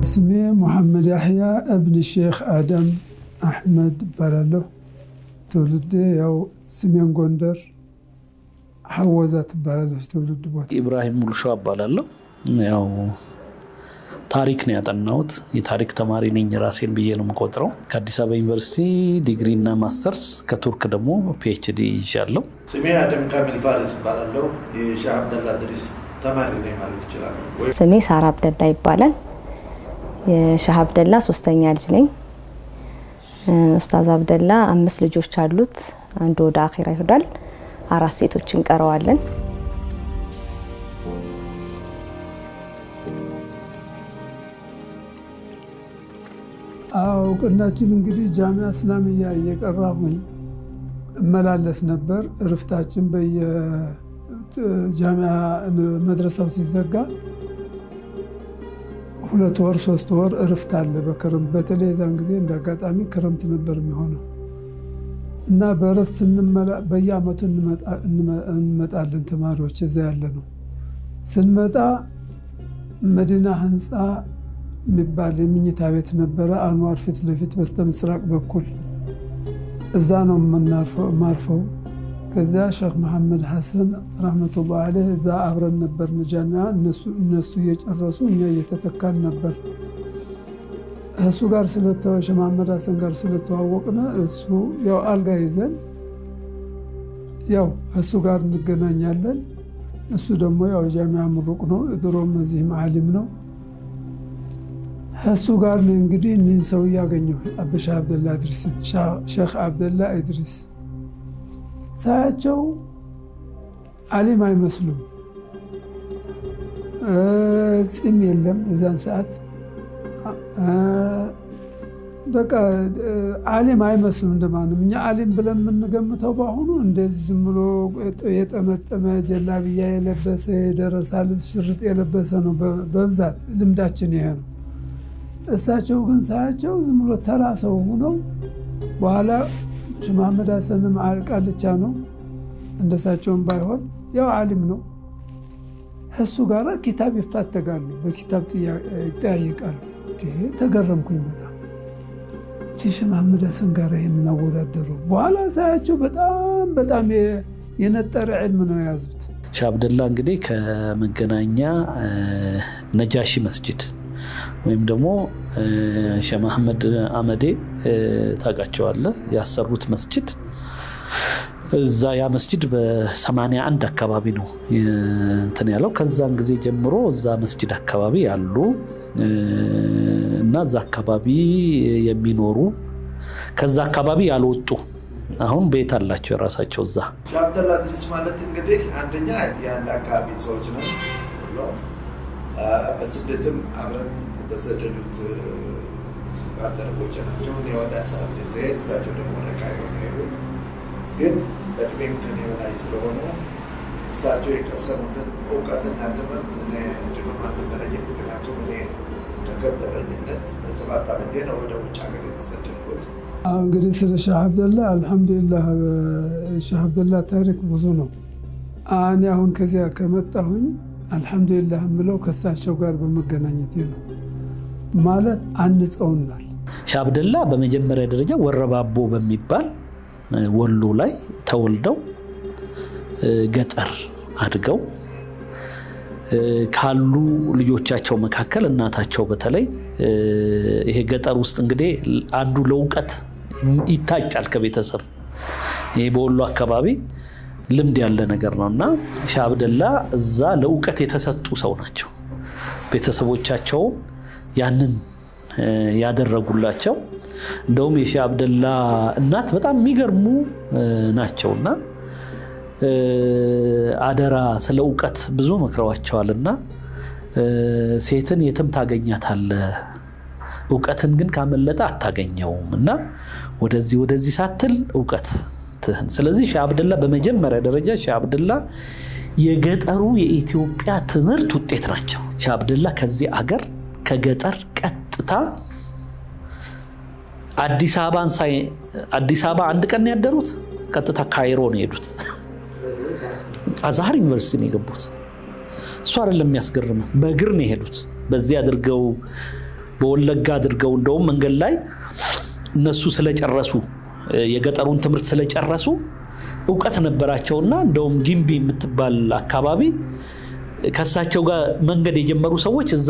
اسمي محمد يحيى ابن الشيخ آدم أحمد بلالو تولدي يو سمين غندر حوزات بلالو تولد بوت إبراهيم ملشو بلالو يو ታሪክ ነው ያጠናሁት የታሪክ ተማሪ ነኝ ራሴን ብዬ ነው የምቆጥረው ከአዲስ አበባ ዩኒቨርሲቲ ዲግሪ እና ማስተርስ ከቱርክ ደግሞ ፒኤችዲ ይዣለሁ ስሜ አደም ካሚል ፋሪስ ባላለው የሼህ አብደላ ድሪስ ተማሪ ነኝ ማለት ይችላል ስሜ ሳራ አብደላ ይባላል የሼህ አብደላ ሶስተኛ ልጅ ነኝ ኡስታዝ አብደላ 5 ልጆች አሉት አንዱ ወደ አኺራ ይሄዳል 4 ሴቶችን ቀረዋለን አውቅናችን እንግዲህ ጃሚዓ እስላሚያ እየቀራሁኝ እመላለስ ነበር እርፍታችን በየጃሚዓ መድረሳው ሲዘጋ 2 ወር 3 ወር እርፍት አለ በክረምት በተለይ ዛን ጊዜ እንዳጋጣሚ ክረምት ነበር የሚሆነው እና በእረፍት በየአመቱ እንመጣለን ተማሪዎች እዛ ያለ ነው ስንመጣ መዲና ህንጻ ሚባል የምኝታ ቤት ነበር አንዋር ፊት ለፊት በስተምስራቅ በኩል እዛ ነው ማርፈው ከዛ ሼክ መሐመድ ሐሰን ረህመቱላህ ዐለይሂ እዛ አብረን ነበር ጃሚዓ እነሱ እየጨረሱ እኛ እየተተካን ነበር እሱ ጋር ስለተዋወቀ መሐመድ ሐሰን ጋር ስለተዋወቅና እሱ ያው አልጋ ይዘን ያው እሱ ጋር እንገናኛለን እሱ ደግሞ ያው ጃሚዓ ምሩቅ ነው ድሮም እዚህ ዓሊም ነው እሱ ጋር ነው እንግዲህ እነን ሰው ያገኘው አብሻ አብደላ ድሪስ ሼክ አብደላ ኢድሪስ ሳያቸው ዓሊም አይመስሉም ጺም የለም የዛን ሰዓት በቃ ዓሊም አይመስሉም እንደማንም እኛ ዓሊም ብለን የምንገምተው ባሁኑ እንደዚህ ዝም ብሎ የጠመጠመ ጀላቢያ የለበሰ የደረሳ ልብስ ሽርጥ የለበሰ ነው በብዛት ልምዳችን ይሄ ነው እሳቸው ግን ሳያቸው ዝም ብሎ ተራ ሰው ሆነው በኋላ መሐመድ ሐሰንም ቃልቻ ነው እንደሳቸውም ባይሆን ያው ዓሊም ነው እሱ ጋር ኪታብ ይፋተጋሉ በኪታብ ይጠያየቃሉ ተገረምኩኝ በጣም ሼህ መሐመድ ሐሰን ጋር ይሄን አወዳደሩ በኋላ ሳያቸው በጣም የነጠረ ዕልም ነው ያዙት ሼህ አብደላ እንግዲህ ከመገናኛ ነጃሺ መስጂድ ወይም ደግሞ ሼህ መሐመድ አመዴ ታቃቸዋለ ያሰሩት መስጂድ እዛ ያ መስጂድ በ81 አካባቢ ነው እንትን ያለው ከዛን ጊዜ ጀምሮ እዛ መስጂድ አካባቢ ያሉ እና እዛ አካባቢ የሚኖሩ ከዛ አካባቢ ያልወጡ አሁን ቤት አላቸው የራሳቸው እዛ ሼህ አብደላ ድሪስ ማለት እንግዲህ አንደኛ ያንዳ አካባቢ ሰዎች ነው በስደትም አብረን ተሰደዱት ባልደረቦች ናቸው እኔ ወደ አሳብ ዘይድ እሳቸው ደግሞ ለካይሮ ነው የሄዱት ግን በእድሜም ከኔ በላይ ስለሆኑ እሳቸው የቀሰሙትን እውቀትና ትምህርት እኔ እንድገማ ነበረኝ ምክንያቱም እኔ ከገብተበኝነት በ7 ዓመቴ ነው ወደ ውጭ ሀገር የተሰደድኩት እንግዲህ ስለ ሼህ አብደላ አልহামዱሊላህ ሼህ አብደላ ታሪክ ብዙ ነው እኔ አሁን ከዚያ ከመጣሁኝ አልহামዱሊላህ ምለው ከሳቸው ጋር በመገናኘት ነው ማለት አንጸውናል ሼህ አብደላ በመጀመሪያ ደረጃ ወረባቦ በሚባል ወሎ ላይ ተወልደው ገጠር አድገው ካሉ ልጆቻቸው መካከል እናታቸው በተለይ ይሄ ገጠር ውስጥ እንግዲህ አንዱ ለውቀት ይታጫል ከቤተሰብ ይሄ በወሎ አካባቢ ልምድ ያለ ነገር ነውና ሼህ አብደላ እዛ ለውቀት የተሰጡ ሰው ናቸው ቤተሰቦቻቸው ያንን ያደረጉላቸው እንደውም የሼህ አብደላ እናት በጣም የሚገርሙ ናቸውና አደራ ስለ ዕውቀት ብዙ መክረዋቸዋልና ሴትን የትም ታገኛታለ ዕውቀትን ግን ካመለጠ አታገኘውምና ወደዚህ ሳትል ዕውቀት ስለዚህ ሼህ አብደላ በመጀመሪያ ደረጃ ሼህ አብደላ የገጠሩ የኢትዮጵያ ትምህርት ውጤት ናቸው ሼህ አብደላ ከዚህ አገር ከገጠር ቀጥታ አዲስ አበባ አንድ ቀን ያደሩት ቀጥታ ካይሮ ነው ሄዱት አዛር ዩኒቨርሲቲ ነው የገቡት እሱ አይደለም የሚያስገርመው በእግር ነው ሄዱት በዚህ አድርገው በወለጋ አድርገው እንደውም መንገድ ላይ እነሱ ስለጨረሱ የገጠሩን ትምህርት ስለጨረሱ ዕውቀት ነበራቸውና እንደውም ጊምቢ የምትባል አካባቢ ከሳቸው ጋር መንገድ የጀመሩ ሰዎች እዛ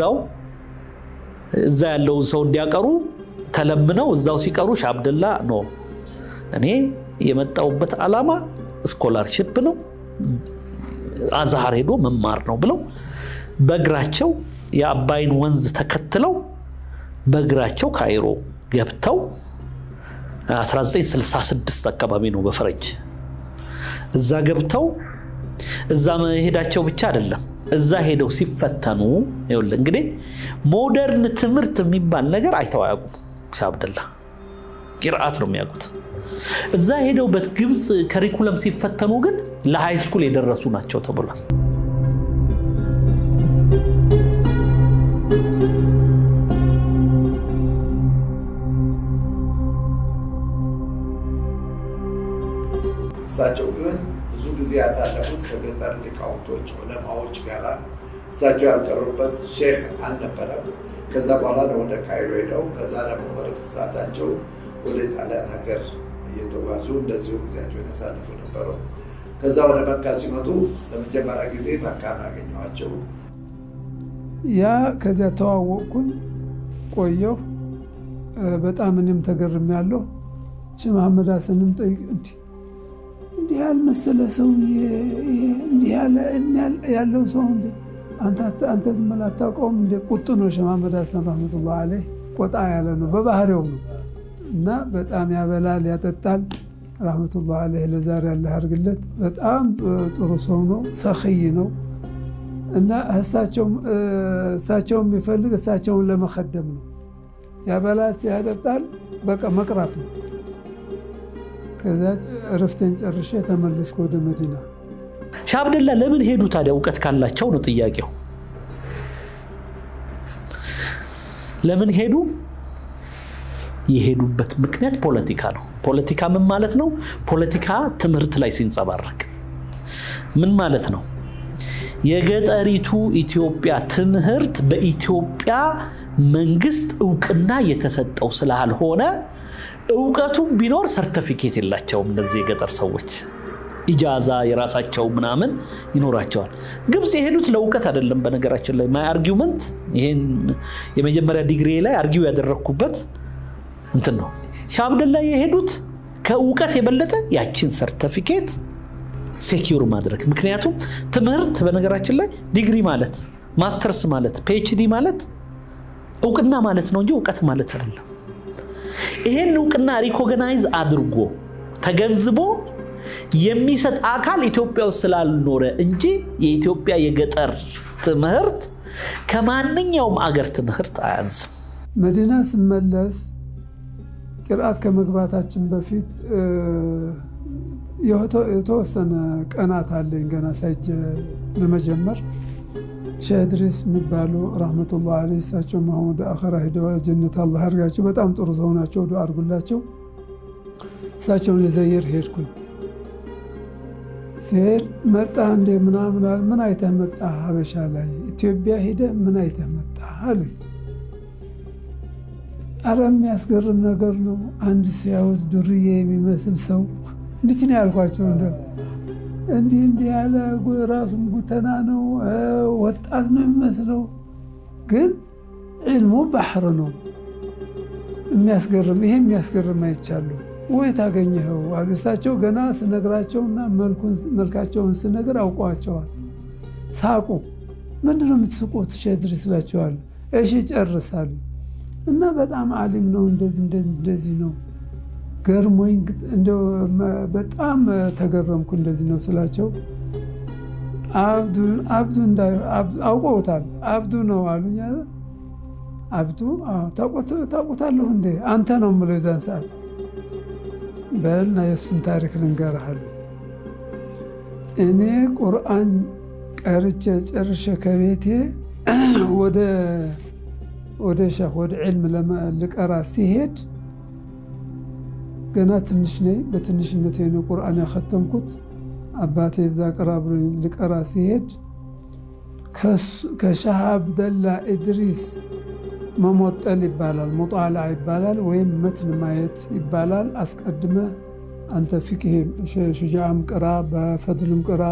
ያለው ሰው እንዲያቀሩ ተለምነው እዛው ሲቀሩ ሻህ አብደላ ነው እኔ የመጣውበት ዓላማ ስኮላርሺፕ ነው አዛሃር ሄዶ መማር ነው ብለው በእግራቸው የአባይን ወንዝ ተከትለው በእግራቸው ካይሮ ገብተው 1966 አካባቢ ነው በፈረንጅ እዛ ገብተው እዛ መሄዳቸው ብቻ አይደለም እዛ ሄደው ሲፈተኑ ይኸውልህ እንግዲህ ሞደርን ትምህርት የሚባል ነገር አይተዋያቁም ሻህ አብደላ ቂርአት ነው የሚያውቁት እዛ ሄደው በግብጽ ካሪኩለም ሲፈተኑ ግን ለሃይ ስኩል የደረሱ ናቸው ተብሏል እሳቸው ግን ብዙ ጊዜ ያሳለፉት ከገጠር ሊቃውንቶች ዑለማዎች ጋር እሳቸው ያልቀሩበት ሼክ አልነበረም ከዛ በኋላ ወደ ካይሮ ሄደው ከዛ ደግሞ በረፍት ሰዓታቸው ወደ ጣሊያን ሀገር እየተጓዙ እንደዚሁ ጊዜያቸውን ያሳልፉ ነበሩ ከዛ ወደ መካ ሲመጡ ለመጀመሪያ ጊዜ መካ አገኘኋቸው ያ ከዚያ ተዋወቅኩኝ ቆየሁ በጣም እኔም ተገርሜያለሁ ሼህ መሐመድ ሐሰንም ጠይቅ እንዲህ ያልመሰለ ሰው እንዲህ ያለው ሰው አንተ ዝም ብለህ አታውቀውም እንደ ቁጡ ነው ሼህ መሐመድ ሐሰን ረህመቱላህ ዐለይህ ቆጣ ያለ ነው በባህሪው ነው እና በጣም ያበላል ያጠጣል ረህመቱላህ ዐለይህ ለዛሬ አላህ ያርግለት በጣም ጥሩ ሰው ነው ሰኺይ ነው እና እሳቸውም የሚፈልግ እሳቸውን ለመخدም ነው ያበላል ያጠጣል በቃ መቅራት ነው ከዛ ረፍተን ጨርሼ ተመለስኩ ወደ መዲና ሻህ አብደላ ለምን ሄዱ ታዲያ ዕውቀት ካላቸው ነው ጥያቄው ለምን ሄዱ የሄዱበት ምክንያት ፖለቲካ ነው ፖለቲካ ምን ማለት ነው ፖለቲካ ትምህርት ላይ ሲንጸባረቅ ምን ማለት ነው የገጠሪቱ ኢትዮጵያ ትምህርት በኢትዮጵያ መንግስት ዕውቅና የተሰጠው ስላልሆነ ዕውቀቱም ቢኖር ሰርቲፊኬት የላቸውም እንደዚህ የገጠር ሰዎች ኢጃዛ የራሳቸው ምናምን ይኖራቸዋል ግብጽ የሄዱት ለዕውቀት አይደለም በነገራችን ላይ ማይ አርጊውመንት ይሄን የመጀመሪያ ዲግሪ ላይ አርጊው ያደረኩበት እንትን ነው ሻህ አብደላ የሄዱት ከዕውቀት የበለጠ ያቺን ሰርቲፊኬት ሴኪዩር ማድረግ ምክንያቱም ትምህርት በነገራችን ላይ ዲግሪ ማለት ማስተርስ ማለት ፒኤችዲ ማለት ዕውቅና ማለት ነው እንጂ ዕውቀት ማለት አይደለም ይሄን ዕውቅና ሪኮግናይዝ አድርጎ ተገንዝቦ የሚሰጥ አካል ኢትዮጵያ ውስጥ ስላልኖረ እንጂ የኢትዮጵያ የገጠር ትምህርት ከማንኛውም አገር ትምህርት አያንስም መዲና ስመለስ ቅርአት ከመግባታችን በፊት የተወሰነ ቀናት አለኝ ገና ሳይጀ ለመጀመር ሼህ ኢድሪስ የሚባሉ ረህመቱላህ ዐለይሂ እሳቸው መሐመድ አኺራ ሄደው ጀነት አላህ ያርጋቸው በጣም ጥሩ ሰው ናቸው ዱዓ አድርጉላቸው እሳቸውን ለዘየር ሄድኩኝ ሲሄድ መጣ እንደ ምናምን ምን አይተህ መጣ ሀበሻ ላይ ኢትዮጵያ ሄደ ምን አይተህ መጣ አሉኝ አረም ያስገርም ነገር ነው አንድ ሲያውዝ ዱርዬ የሚመስል ሰው እንዴት ነው ያልኳቸው እንዲህ ያለ ራሱም ጉተና ነው ወጣት ነው የሚመስለው ግን ዒልሙ ባህር ነው የሚያስገርም አይቻለሁ ወይ ታገኘው አልሳቸው ገና ስነግራቸውና መልካቸውን ስነግር አውቀዋቸዋል ሳቁ ምንድነው የምትስቁት ሼህ ኢድሪስ ስላቸዋል እሺ ጨርሳሉ እና በጣም ዓሊም ነው እንደዚህ ነው ገርሞኝ እንደው በጣም ተገረምኩ እንደዚህ ነው ስላቸው አብዱ አውቀውታል አብዱ ነው አሉኝ አለ አብዱ ታውቁታለሁ እንዴ አንተ ነው የምለው የዛን ሰዓት በልና የሱን ታሪክ ልንገርህ እኔ ቁርአን ቀርቼ ጨርሼ ከቤቴ ወደ ሸህ ወደ ዒልም ልቀራ ሲሄድ ገና ትንሽ ነኝ በትንሽነቴ ነው ቁርአን ያختمኩት አባቴ እዛ ቀራብ ልቀራ ሲሄድ ከሼህ አብደላ ኢድሪስ መሞጠል ይባላል ሙጣላ ይባላል ወይም መትን ማየት ይባላል አስቀድመ አንተ ፍቅህ ሹጃም ቅራ በፈድልም ቅራ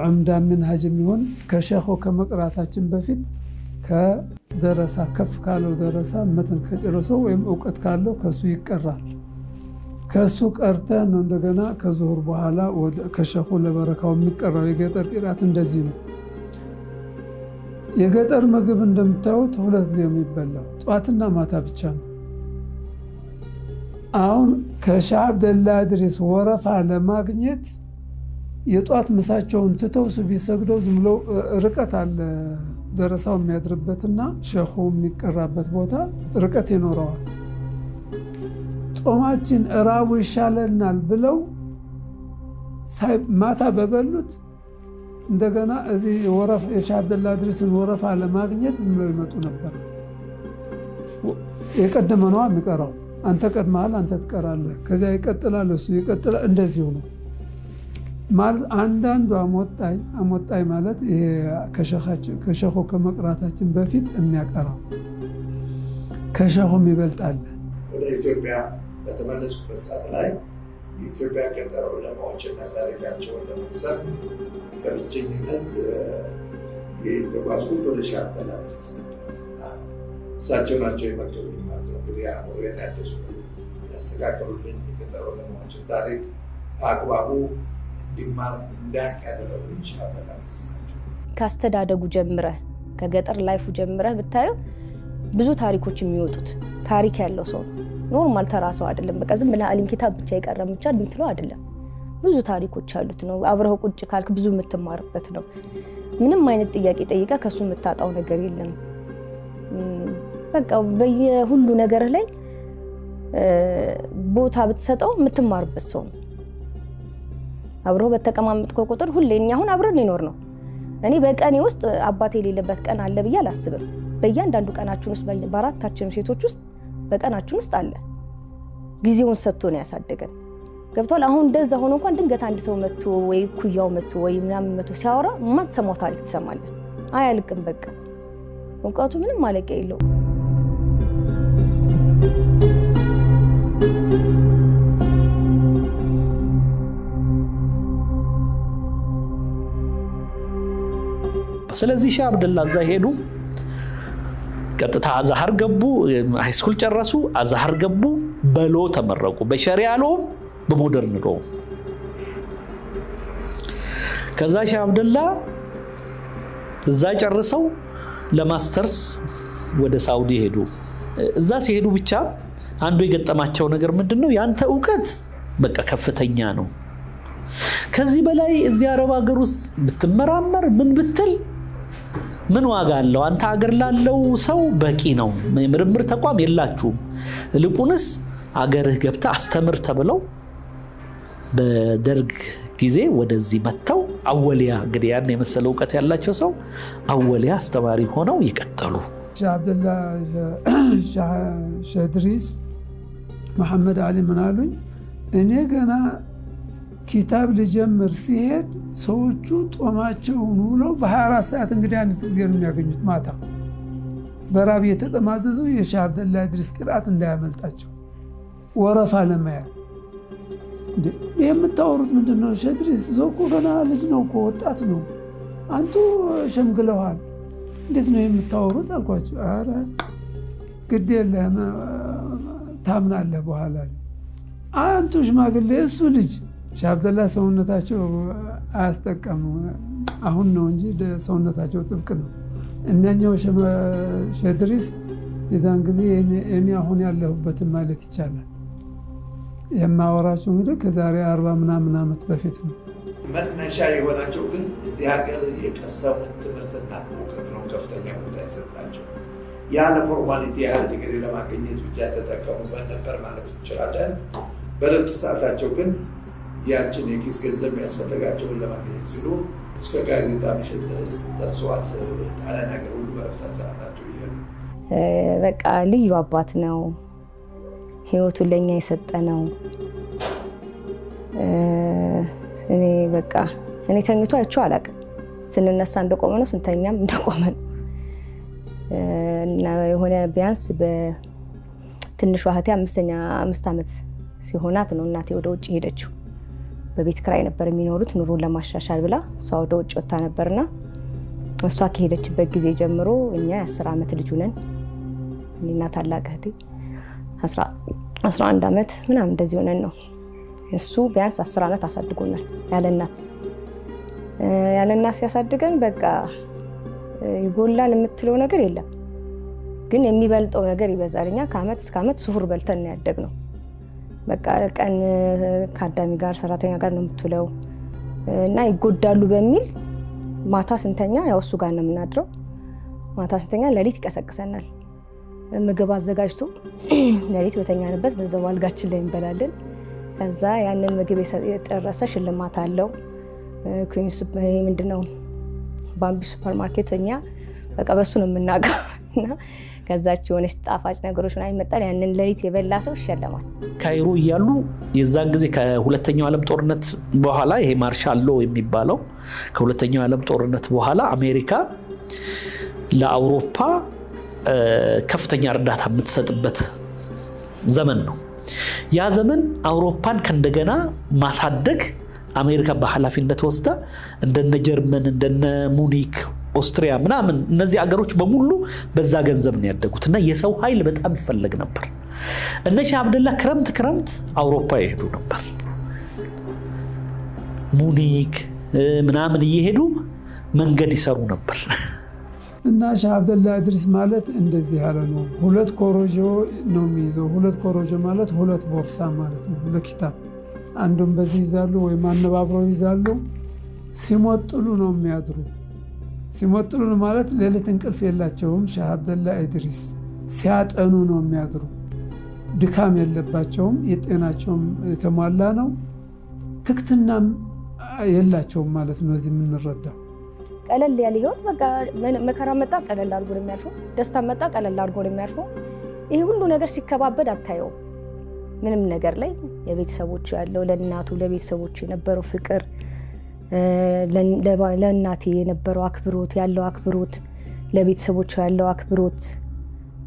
ዑምዳ መንሃጅም ይሁን ከሸኹ ከመቅራታችን በፊት ከደረሳ ከፍ ካለው ደረሳ መትን ከጨረሰው ወይም ዕውቀት ካለው ከሱ ይቀራል ከሱ ቀርተህ ነው እንደገና ከዙሁር በኋላ ከሸኹ ለበረካው የሚቀራው የገጠር ቂራት እንደዚህ ነው የገጠር ምግብ እንደምታዩት ሁለት ጊዜ የሚበላው ጧትና ማታ ብቻ ነው አሁን ከሼህ አብደላ ኢድሪስ ወረፋ ለማግኘት የጧት ምሳቸውን ትተው ቢሰግደው ዝም ብለው ርቀት አለ ደረሳው የሚያድርበትና ሸኹ የሚቀራበት ቦታ ርቀት ይኖረዋል ጦማችን እራቡ ይሻለናል ብለው ማታ በበሉት እንደገና እዚህ ወረፋ የሼህ አብደላ ኢድሪስን ወረፋ ለማግኘት ዝም ብለው ይመጡ ነበር የቀደመ ነው የሚቀራው አንተ ቀድመሃል አንተ ትቀራለህ ከዛ ይቀጥላል እሱ ይቀጥላል እንደዚህ ነው ማለት አንዳንዱ አሞጣይ ማለት ይሄ ከሸኹ ከመቅራታችን በፊት የሚያቀራው ከሸኹም ይበልጣል ወደ ኢትዮጵያ በተመለስኩበት ሰዓት ላይ የኢትዮጵያ ገጠር ዑለማዎችና ታሪካቸውን ለመቅሰም በብቸኝነት የተጓዝኩት ወደ ሼህ አብደላ ኢድሪስ ነበርና እሳቸው ናቸው የመደቡኝ ማለት ነው እንግዲህ አእምሮዬን ያደሱ ያስተካከሉልኝ የገጠር ዑለማዎችን ታሪክ በአግባቡ እንዲማር እንዳቅ ያደረጉኝ ሼህ አብደላ ኢድሪስ ናቸው ካስተዳደጉ ጀምረህ ከገጠር ላይፉ ጀምረህ ብታየው ብዙ ታሪኮች የሚወጡት ታሪክ ያለው ሰው ኖርማል ተራሰው አይደለም በቃ ዝም ብለህ አሊም ኪታብ ብቻ ይቀርም ብቻ እንትለው አይደለም ብዙ ታሪኮች አሉት ነው አብረው ቁጭ ካልክ ብዙ የምትማርበት ነው ምንም አይነት ጥያቄ ጠይቃ ከሱ የምታጣው ነገር የለም በቃ በየሁሉ ነገር ላይ ቦታ ብትሰጠው የምትማርበት ሰው አብረው በተቀማመጥከው ቁጥር ሁሌኛ አሁን አብረን ይኖር ነው እኔ በቀኔ ውስጥ አባቴ የሌለበት ቀን አለ ብዬ አላስብም በእያንዳንዱ ቀናችን ውስጥ በአራታችን ሴቶች ውስጥ በቀናችን ውስጥ አለ ጊዜውን ሰጥቶ ነው ያሳደገን ገብቷል አሁን እንደዛ ሆኖ እንኳን ድንገት አንድ ሰው መጥቶ ወይ ኩያው መጥቶ ወይ ምናምን መጥቶ ሲያወራ ማትሰማው ታሪክ ትሰማለህ አያልቅም በቃ ወቃቱ ምንም ማለቂያ የለው ስለዚህ ሼህ አብደላ እዛ ሄዱ ቀጥታ አዛሃር ገቡ ሃይስኩል ጨረሱ አዛሃር ገቡ በሎ ተመረቁ በሸሪዓ ሎ በሞደርን ሎ ከዛ ሼህ አብደላ እዛ ጨርሰው ለማስተርስ ወደ ሳውዲ ሄዱ እዛ ሲሄዱ ብቻ አንዱ የገጠማቸው ነገር ምንድነው ያንተ ዕውቀት በቃ ከፍተኛ ነው ከዚህ በላይ እዚህ አረብ ሀገር ውስጥ ብትመራመር ምን ብትል ምን ዋጋ አለው አንተ ሀገር ላለው ሰው በቂ ነው ምርምር ተቋም የላችሁም ልቁንስ ሀገርህ ገብታ አስተምር ተብለው በደርግ ጊዜ ወደዚህ መተው አወሊያ እንግዲህ ያን የመሰለ ዕውቀት ያላቸው ሰው አወሊያ አስተማሪ ሆነው ይቀጥሉ ሼህ አብደላ ሼህ ኢድሪስ መሐመድ አሊ ምናሉኝ እኔ ገና ኪታብ ልጀምር ሲሄድ ሰዎቹ ጦማቸውን ውለው በ24 ሰዓት እንግዲህ አንድ ጊዜ ነው የሚያገኙት ማታ በራብ የተጠማዘዙ የሼህ አብደላ ኢድሪስ ቅርአት እንዳያመልጣቸው ወረፋ ለመያዝ የምታወሩት ምንድነው ሼህ ኢድሪስ ዞኮ ገና ልጅ ነው እኮ ወጣት ነው አንቱ ሸምግለዋል እንዴት ነው የምታወሩት አልኳቸው አረ ግድ የለም ታምናለህ በኋላ አንቱ ሽማግሌ እሱ ልጅ ሼህ አብደላ ሰውነታቸው አያስጠቀሙ አሁን ነው እንጂ ሰውነታቸው ጥብቅ ነው እነኛው ሼህ ኢድሪስ የዛን ጊዜ እኔ አሁን ያለሁበት ማለት ይቻላል የማወራቸው እንግዲህ ከዛሬ 40 ምናምን ዓመት በፊት ነው መነሻ የሆናቸው ግን እዚህ ሀገር የቀሰሙት ትምህርትና ዕውቀት ነው ከፍተኛ ቦታ የሰጣቸው ያለ ፎርማሊቲ ያህል ዲግሪ ለማግኘት ብቻ ተጠቀሙበት ነበር ማለት ይችላል በረፍት ሰዓታቸው ግን ያችን የኪስ ገንዘብ ያስፈልጋቸውን ለማግኘት ሲሉ እስከ ጋዜጣ ምሽት ድረስ ደርሰዋል ጣሊያን ሀገር ሁሉ በረፍት ሰዓታቸው ይሄን በቃ ልዩ አባት ነው ህይወቱን ለኛ የሰጠ ነው እኔ በቃ እኔ ተኝቶ አይቼው አላውቅም ስንነሳ እንደቆመ ነው ስንተኛም እንደቆመ ነው እና የሆነ ቢያንስ በትንሽ ዋህቴ 5 ዓመት ሲሆናት ነው እናቴ ወደ ውጭ ሄደችው በቤት ክራይ ነበር የሚኖሩት ኑሮን ለማሻሻል ብላ እሷ ወደ ውጭ ወጣ ነበርና እሷ ከሄደችበት ጊዜ ጀምሮ እኛ 10 ዓመት ልጅ ነን እኔና ታላቅ እህቴ 11 ዓመት ምናምን እንደዚህ ሆነን ነው እሱ ቢያንስ 10 ዓመት አሳድጎናል ያለ እናት ሲያሳድገን በቃ ይጎላል የምትለው ነገር የለም ግን የሚበልጠው ነገር ይበዛልኛ ከአመት እስከ አመት ሱሁር በልተን ያደግነው በቃ ቀን ካዳሚ ጋር ሰራተኛ ጋር ነው የምትውለው እና ይጎዳሉ በሚል ማታ ስንተኛ ያው እሱ ጋር ነው የምናድረው ማታ ስንተኛ ለሊት ይቀሰቅሰናል ምግብ አዘጋጅቶ ለሊት በተኛንበት በዛው አልጋችን ላይ እንበላለን ከዛ ያንን ምግብ የጠረሰ ሽልማት አለው ኩዊንስ ምንድነው ባምቢ ሱፐርማርኬትኛ በቃ በሱ ነው የምናጋውና ከዛች ሆነሽ ጣፋጭ ነገሮች ላይ መጣል ያንን ለሊት የበላ ሰው ይሸለማል ካይሮ ይያሉ የዛን ጊዜ ከሁለተኛው ዓለም ጦርነት በኋላ ይሄ ማርሻል ሎ የሚባለው ከሁለተኛው ዓለም ጦርነት በኋላ አሜሪካ ለአውሮፓ ከፍተኛ እርዳታ የምትሰጥበት ዘመን ነው ያ ዘመን አውሮፓን ከእንደገና ማሳደግ አሜሪካ በኃላፊነት ወስዳ እንደነ ጀርመን እንደነ ሙኒክ ኦስትሪያ ምናምን እነዚህ አገሮች በሙሉ በዛ ገንዘብ ነው ያደጉትና የሰው ኃይል በጣም ይፈልግ ነበር እነ ሻህ አብደላ ክረምት አውሮፓ ይሄዱ ነበር ሙኒክ ምናምን እየሄዱ መንገድ ይሰሩ ነበር እና ሻህ አብደላ ኢድሪስ ማለት እንደዚህ ያለ ነው ሁለት ኮሮጆ ነው የሚይዘው ሁለት ኮሮጆ ማለት ሁለት ቦርሳ ማለት ነው ለኪታብ አንዱን በዚህ ይዛሉ ወይ ማነባብረው ይዛሉ ሲሞጥሉ ነው የሚያድሩ ሲሞጥሉ ማለት ለሌት እንቅልፍ የላቸውም ሻህ አብደላ ኢድሪስ ሲያጠኑ ነው የሚያድሩ ድካም የለባቸውም የጤናቸውም የተሟላ ነው ትክትናም የላቸውም ማለት ነው እዚህ የምንረዳው ቀለል ያለ ህይወት በቃ መከራ መጣ ቀለል አድርጎ ነው የሚያልፈው ደስታ መጣ ቀለል አድርጎ ነው የሚያልፈው ይሄ ሁሉ ነገር ሲከባበድ አታየው ምንም ነገር ላይ የቤተሰቦቹ ያለው ለእናቱ ለቤተሰቦቹ የነበረው ፍቅር ለእናቴ የነበረው አክብሮት ያለው አክብሮት ለቤተሰቦቹ ያለው አክብሮት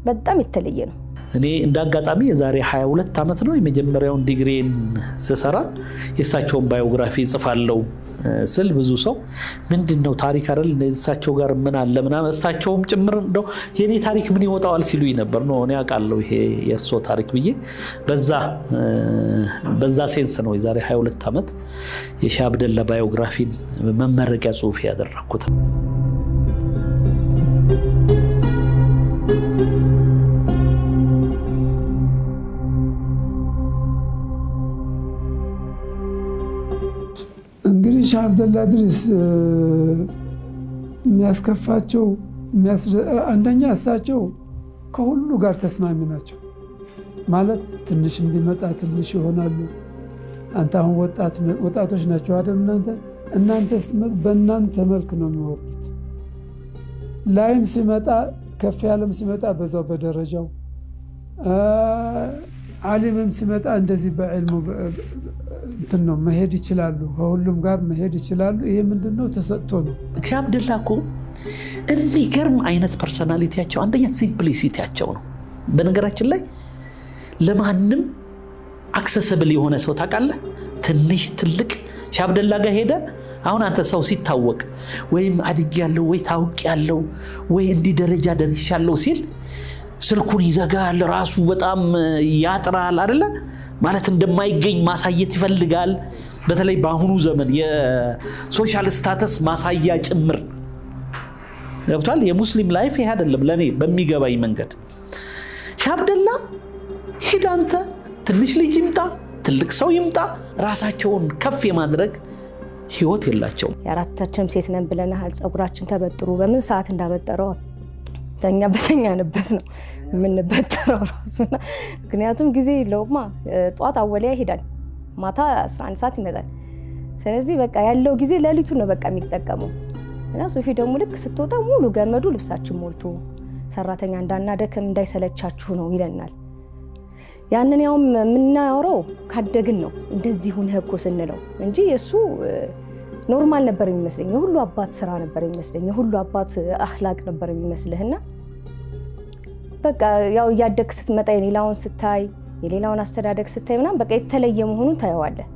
በጣም የተለየ ነው እኔ እንዳጋጣሚ የዛሬ 22 ዓመት ነው የመጀመሪያውን ዲግሪን ስሰራ የሳቸውን ባዮግራፊ ጽፋለው ስል ብዙ ሰው ምንድነው ታሪክ አይደል እሳቸው ጋር ምን አለ ምናምን እሳቸውም ጭምር እንደው የኔ ታሪክ ምን ይወጣዋል ሲሉኝ ነበር ነው እኔ አቃለው ይሄ የሶ ታሪክ ብዬ በዛ ሴንስ ነው የዛሬ 22 ዓመት የሻህ አብደላ ባዮግራፊን መመረቂያ ጽሁፍ ያደረኩት እንግዲህ ሻህ አብደላ ኢድሪስ የሚያስከፋቸው አንደኛ እሳቸው ከሁሉ ጋር ተስማሚ ናቸው ማለት ትንሽም ቢመጣ ትንሽ ይሆናሉ አንተ አሁን ወጣቶች ናቸው አይደል እናንተስ በእናንተ መልክ ነው የሚወርዱት ላይም ሲመጣ ከፍ ያለም ሲመጣ በዛው በደረጃው ዓሊምም ሲመጣ እንደዚህ በዕልሙ እንትነው መሄድ ይችላሉ ከሁሉም ጋር መሄድ ይችላሉ ይሄ ምንድነው ተሰጥቶ ነው ሻህ አብደላ እኮ የሚገርም አይነት ፐርሰናሊቲያቸው አንደኛ ሲምፕሊሲቲያቸው ነው በነገራችን ላይ ለማንም አክሰሲብል የሆነ ሰው ታውቃለህ ትንሽ ትልቅ ሻህ አብደላ ጋር ሄደ አሁን አንተ ሰው ሲታወቅ ወይም አድግ ያለው ወይ ታውቅ ያለው ወይ እንዲ ደረጃ ደርሻለሁ ሲል ስልኩን ይዘጋል ራሱ በጣም ያጥራል አይደለ ማለት እንደማይገኝ ማሳየት ይፈልጋል በተለይ በአሁኑ ዘመን የሶሻል ስታተስ ማሳያ ጭምር ገብቷል የሙስሊም ላይፍ ይሄ አይደለም ለኔ በሚገባኝ መንገድ ሻህ አብደላ ሂዳንተ ትንሽ ልጅ ይምጣ ትልቅ ሰው ይምጣ ራሳቸውን ከፍ የማድረግ ህይወት የላቸው ያራታችንም ሴት ነን ብለናል ጸጉራችን ተበጥሩ በምን ሰዓት እንዳበጠረው ተኛ በተኛንበት ነው የምንበጠረው ራሱና ምክንያቱም ጊዜ የለውማ ጧት አወሊያ ይሄዳል ማታ 11 ሰዓት ይመጣል ስለዚህ በቃ ያለው ጊዜ ለሊቱ ነው በቃ የሚጠቀመው እና ሶፊ ደግሞ ልክ ስትወጣ ሙሉ ገመዱ ልብሳችን ሞልቶ ሰራተኛ እንዳናደከም እንዳይሰለቻችሁ ነው ይለናል ያንን ያው ምናወራው ካደግን ነው እንደዚህ ሆነ እኮ ስንለው እንጂ እሱ ኖርማል ነበር የሚመስለኝ የሁሉ አባት ስራ ነበር የሚመስለኝ የሁሉ አባት አኽላቅ ነበር የሚመስልህና በቃ ያው ያደክ ስትመጣ የሌላውን ስታይ የሌላውን አስተዳደግ ስታይ ምናምን በቃ የተለየ መሆኑን ታየዋለህ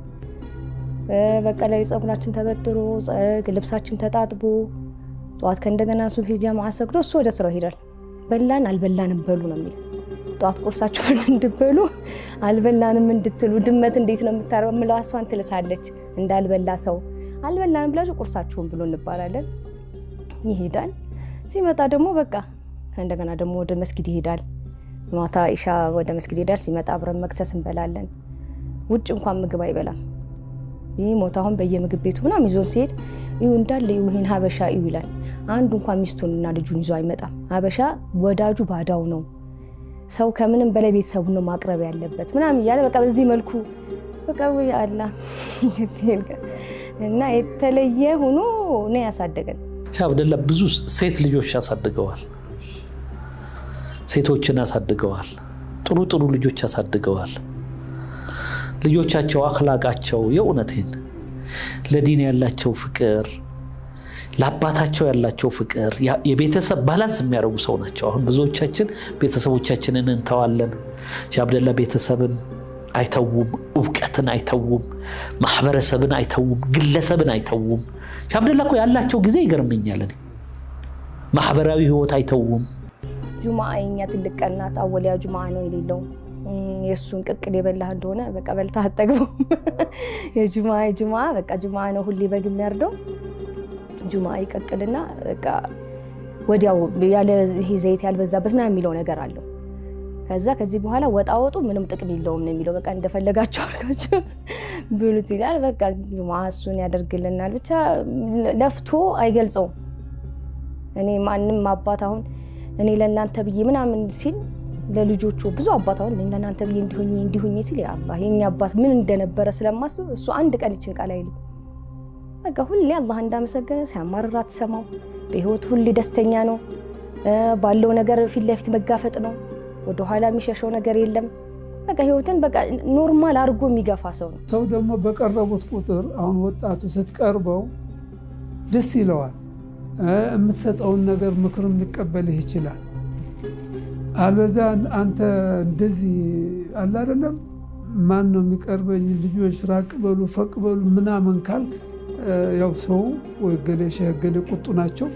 በቃ ላይ ጸጉራችን ተበጥሮ ልብሳችን ተጣጥቦ ጧት ከእንደገና ሱብሂ ጀማዓ ሰግዶ እሱ ወደ ስራው ሄዳል በላን አልበላንም በሉ ነው የሚል ጧት ቁርሳችሁን እንድበሉ አልበላንም እንድትሉ ድመት እንዴት ነው የምታረው ምላሷን ትልሳለች እንዳልበላ ሰው አልበላንም ብላችሁ ቁርሳችሁን ብሎ እንባላለን ይሄዳል ሲመጣ ደግሞ በቃ እንደገና ደግሞ ወደ መስጊድ ይሄዳል ማታ ኢሻ ወደ መስጊድ ይሄዳል ሲመጣ አብረን መክሰስ እንበላለን ውጭ እንኳን ምግብ አይበላም ይሞታውን በየምግብ ቤቱ ምናምን ይዞ ሲሄድ እንዳለ ይሄን ሀበሻ ይላል አንዱ እንኳን ሚስቱንና ልጁን ይዞ አይመጣም ሀበሻ ወዳጁ ባዳው ነው ሰው ከምንም በላይ ቤተሰቡን ነው ማቅረብ ያለበት ምናምን ያለ በቃ በዚህ መልኩ በቃ ወይ አላህ እና የተለየ ሆኖ ነው ያሳደገን ሻህ አብደላ ብዙ ሴት ልጆች ያሳድገዋል ሴቶችን ያሳድገዋል ጥሩ ልጆች ያሳድገዋል ልጆቻቸው አخلاቃቸው የኡነቴን ለዲን ያላቸው ፍቅር ለአባታቸው ያላቸው ፍቅር የቤተሰብ ባላንስ የሚያደርጉ ሰው ናቸው አሁን ብዙዎቻችን ቤተሰቦቻችንን እንተዋለን ሻህ አብደላ ቤተሰብን አይተውም ዕውቀትን አይተውም ማህበረሰብን አይተውም ግለሰብን አይተውም ሻህ አብደላ እኮ ያላቸው ጊዜ ይገርመኛል ማህበራዊ ህይወት አይተውም ጁማአኛ ትልቅ ቀናት አወሊያ ጁማአ ነው የሌለው የሱን ቅቅል የበላህ እንደሆነ በቃ በልታ አጠግቦ የጁማአ በቃ ጁማአ ነው ሁሌ በግ የሚያርደው ጁማአ ይቀቅልና በቃ ወዲያው ያለ ይሄ ዘይት ያልበዛበት ምናምን የሚለው ነገር አለው ከዚህ በኋላ ወጣወጡ ምንም ጥቅም የለውም ነው የሚለው በቃ እንደፈለጋችሁ አርጋችሁ ብሉት ይላል በቃ ጁማአ እሱን ያደርግልናል ብቻ ለፍቶ አይገልጸው እኔ ማንንም አባት አሁን እኔ ለእናንተ ብዬ ምናምን ሲል ለልጆቹ ብዙ አባት አሁን ለእናንተ ብዬ እንዲሆኝ ሲል ያ አላህ የኛ አባት ምን እንደነበረ ስለማስብ እሱ አንድ ቀን ይችን ቃል አይልም በቃ ሁሌ አላህ እንዳመሰገነ ሲያማርራት ሰማው በህይወት ሁሌ ደስተኛ ነው ባለው ነገር ፊት ለፊት መጋፈጥ ነው ወደ ኋላ የሚሸሸው ነገር የለም በቃ ህይወትን በቃ ኖርማል አድርጎ የሚገፋ ሰው ነው ሰው ደግሞ በቀረቡት ቁጥር አሁን ወጣቱ ስትቀርበው ደስ ይለዋል የምትሰጠውን ነገር ምክርም ሊቀበልህ ይችላል አልበዛ አንተ እንደዚህ አለ አይደለም ማን ነው የሚቀርበኝ ልጆች ራቅ በሉ ፈቅ በሉ ምናምን ካልክ ያው ሰው ወይ ገለሽ ገለ ቁጡ ናቸው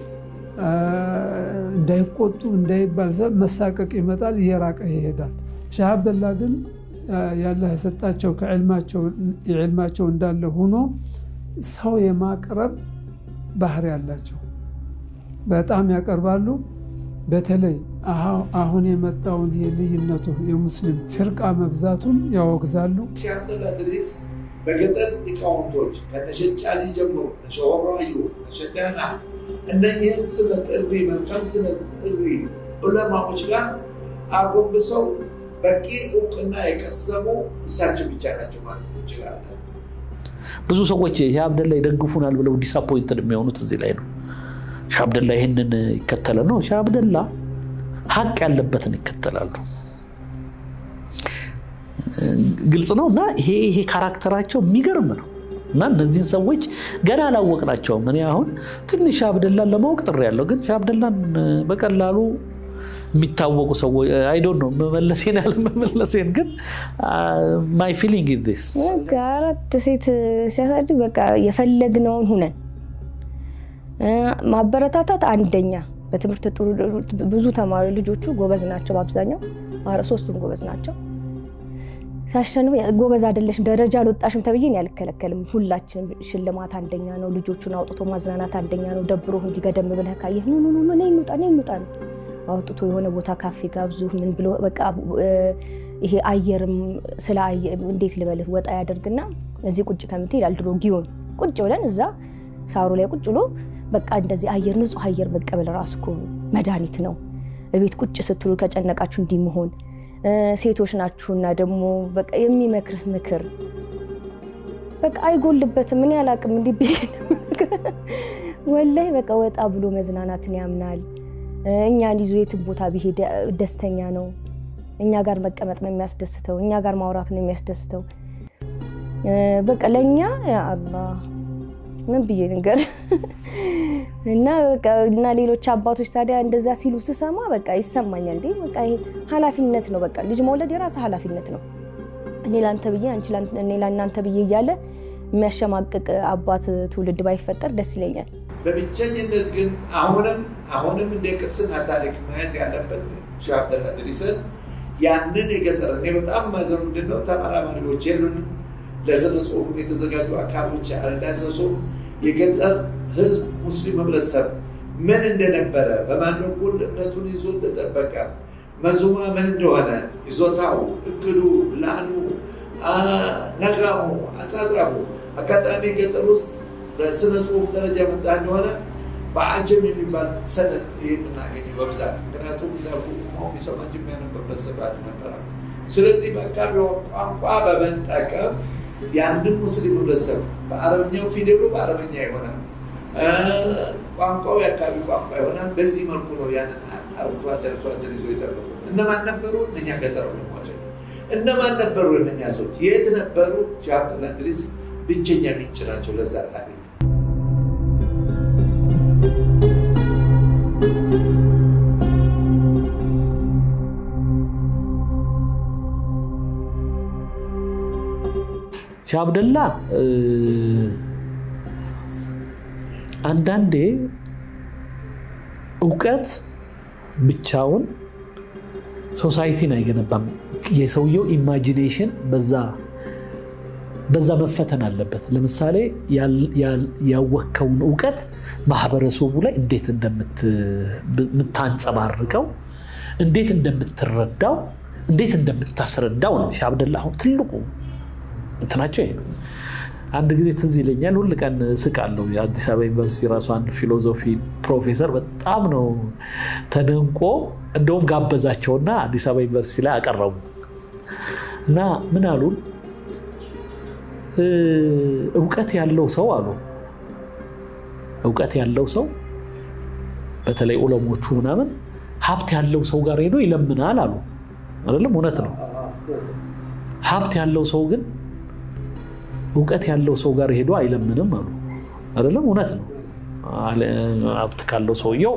እንዳይቆጡ እንዳይባል መሳቀቅ ይመጣል እየራቀ ይሄዳል ሻህ አብደላ ግን ያላህ የሰጣቸው ከዕልማቸው እንዳለ ሆኖ ሰው የማቅረብ ባህሪ ያላቸው በጣም ያቀርባሉ በተለይ አሁን የመጣውን የልዩነቱ የሙስሊም ፍርቃ መብዛቱን ያወግዛሉ ሻህ አብደላ ድሪስ በገጠር ሊቃውንቶች ከነሸጫሊ ጀምሮ ነሸወራዩ ነሸዳና እነኚህ ስለ ጥሪ መልካም ስለ ጥሪ ዑለማዎች ጋር አጎንብሰው በቂ እውቅና የቀሰሙ እሳቸው ብቻ ናቸው ማለት ይችላል ብዙ ሰዎች ሻህ አብደላ ይደግፉናል ብለው ዲስአፖይንትድ የሚሆኑት እዚህ ላይ ነው ሻህ አብደላ ይሄንን ይከተለ ነው ሻህ አብደላ ሐቅ ያለበትን ይከተላሉ ግልጽ ነውና ይሄ ካራክተራቸው የሚገርም ነው እና እነዚህን ሰዎች ገና አላወቅናቸውም እኔ አሁን ትንሽ ሻህ አብደላን ለማወቅ ጥሪ ያለው ግን ሻህ አብደላን በቀላሉ የሚታወቁ ሰዎች አይ ዶንት ኖ መመለሴን ያለ መመለሴን ግን my feeling is this ጋራት ሴት ሲያሳድግ በቃ የፈለግነውን ሆነን ማበረታታት አንደኛ በትምህርት ብዙ ተማሪ ልጆቹ ጎበዝ ናቸው በአብዛኛው ሶስቱም ጎበዝ ናቸው ሳሸነው ጎበዝ አይደለሽ ደረጃ አልወጣሽም ተብዬን ያልከለከልም ሁላችንም ሽልማት አንደኛ ነው ልጆቹን አውጥቶ ማዝናናት አንደኛ ነው ደብሮ እንዲገደም ብለህ ካየህ ኑ ነይ እንውጣ አውጥቶ የሆነ ቦታ ካፌ ጋብዙ ምን ብሎ በቃ ይሄ አየርም ስለ አየር እንዴት ልበልህ ወጣ ያደርግና እዚህ ቁጭ ከምትይ ይላል ድሮ ጊዮን ቁጭ ብለን እዛ ሳሩ ላይ ቁጭ ብሎ በቃ እንደዚህ አየር ንጹህ አየር መቀበል ራስኮ መድኃኒት ነው እቤት ቁጭ ስትሉ ከጨነቃችሁ እንዲመሆን ሴቶች ናችሁና ደግሞ በቃ የሚመክርህ ምክር በቃ አይጎልበትም ምን ያላቅም እንዲብይ ወላሂ በቃ ወጣ ብሎ መዝናናትን ያምናል እኛን ይዞ የት ቦታ ቢሄድ ደስተኛ ነው እኛ ጋር መቀመጥ ነው የሚያስደስተው እኛ ጋር ማውራት ነው የሚያስደስተው በቃ ለኛ ያ አላህ ምን ብዬ ነገር እና በቃ እና ሌሎች አባቶች ታዲያ እንደዛ ሲሉ ስሰማ በቃ ይሰማኛል እንዴ በቃ ይሄ ኃላፊነት ነው በቃ ልጅ መውለድ የራስ ኃላፊነት ነው እኔ ላንተ ብዬ አንቺ እኔ ላንተ ብዬ እያለ የሚያሸማቅቅ አባት ትውልድ ባይፈጠር ደስ ይለኛል በብቸኝነት ግን አሁንም እንደ ቅርስና ታሪክ መያዝ ያለበት ሼህ አብደላ ኢድሪስን ያንን የገጠር እኔ በጣም ማዘኑ ምንድነው ተመራማሪዎች የሉንም ለስነ ጽሁፍ የተዘጋጁ አካሎች አልዳሰሱ የገጠር ህዝብ ሙስሊም ህብረተሰብ ምን እንደነበረ በማን በኩል እምነቱን ይዞ እንደጠበቀ መንዙማ ምን እንደሆነ ይዞታው እቅዱ ፕላኑ ነጋሙ አጻጻፉ አጋጣሚ ገጠር ውስጥ በስነ ጽሁፍ ደረጃ መጣ እንደሆነ በአጀም የሚባል ሰነድ የምናገኘው በብዛት ምክንያቱም ደግሞ የሚሰማኝ የሚያነበበት ሰባድ ነበር ስለዚህ በአካባቢው ቋንቋ በመጠቀም ያንን ሙስሊም ህብረተሰብ በአረብኛው ፊደሉ በአረብኛ ይሆናል ቋንቋው የአካባቢ ቋንቋ ይሆናል በዚህ መልኩ ነው ያንን አርቶ አደረሱ ይዞ ይጠብቁ እነማን ነበሩ እኛ ገጠር ወለሞች እነማን ነበሩ እነኛ ሰዎች የት ነበሩ ሼህ አብደላ ኢድሪስ ብቸኛ ምንጭ ናቸው ለዛ ታሪክ ሼህ አብደላ አንዳንዴ ዕውቀት ብቻውን ሶሳይቲን አይገነባም የሰውየው ኢማጂኔሽን በዛ መፈተን አለበት ለምሳሌ ያወከውን ዕውቀት ማህበረሰቡ ላይ እንዴት እንደምታንጸባርቀው እንዴት እንደምትረዳው እንዴት እንደምታስረዳው ነው ሼህ አብደላ አሁን ትልቁ እንትናቸው ይሄ ነው አንድ ጊዜ ትዝ ይለኛል ሁሉ ቀን ስቃለው የአዲስ አበባ ዩኒቨርሲቲ ራሱ አንድ ፊሎሶፊ ፕሮፌሰር በጣም ነው ተደንቆ እንደውም ጋበዛቸውና አዲስ አበባ ዩኒቨርሲቲ ላይ አቀረቡ እና ምን አሉ ዕውቀት ያለው ሰው አሉ ዕውቀት ያለው ሰው በተለይ ዑለሞቹ ምናምን ሀብት ያለው ሰው ጋር ሄዶ ይለምናል አሉ አይደለም እውነት ነው ሀብት ያለው ሰው ግን ዕውቀት ያለው ሰው ጋር ሄዶ አይለምንም አሉ አይደለም እውነት ነው ሀብት ካለው ሰውየው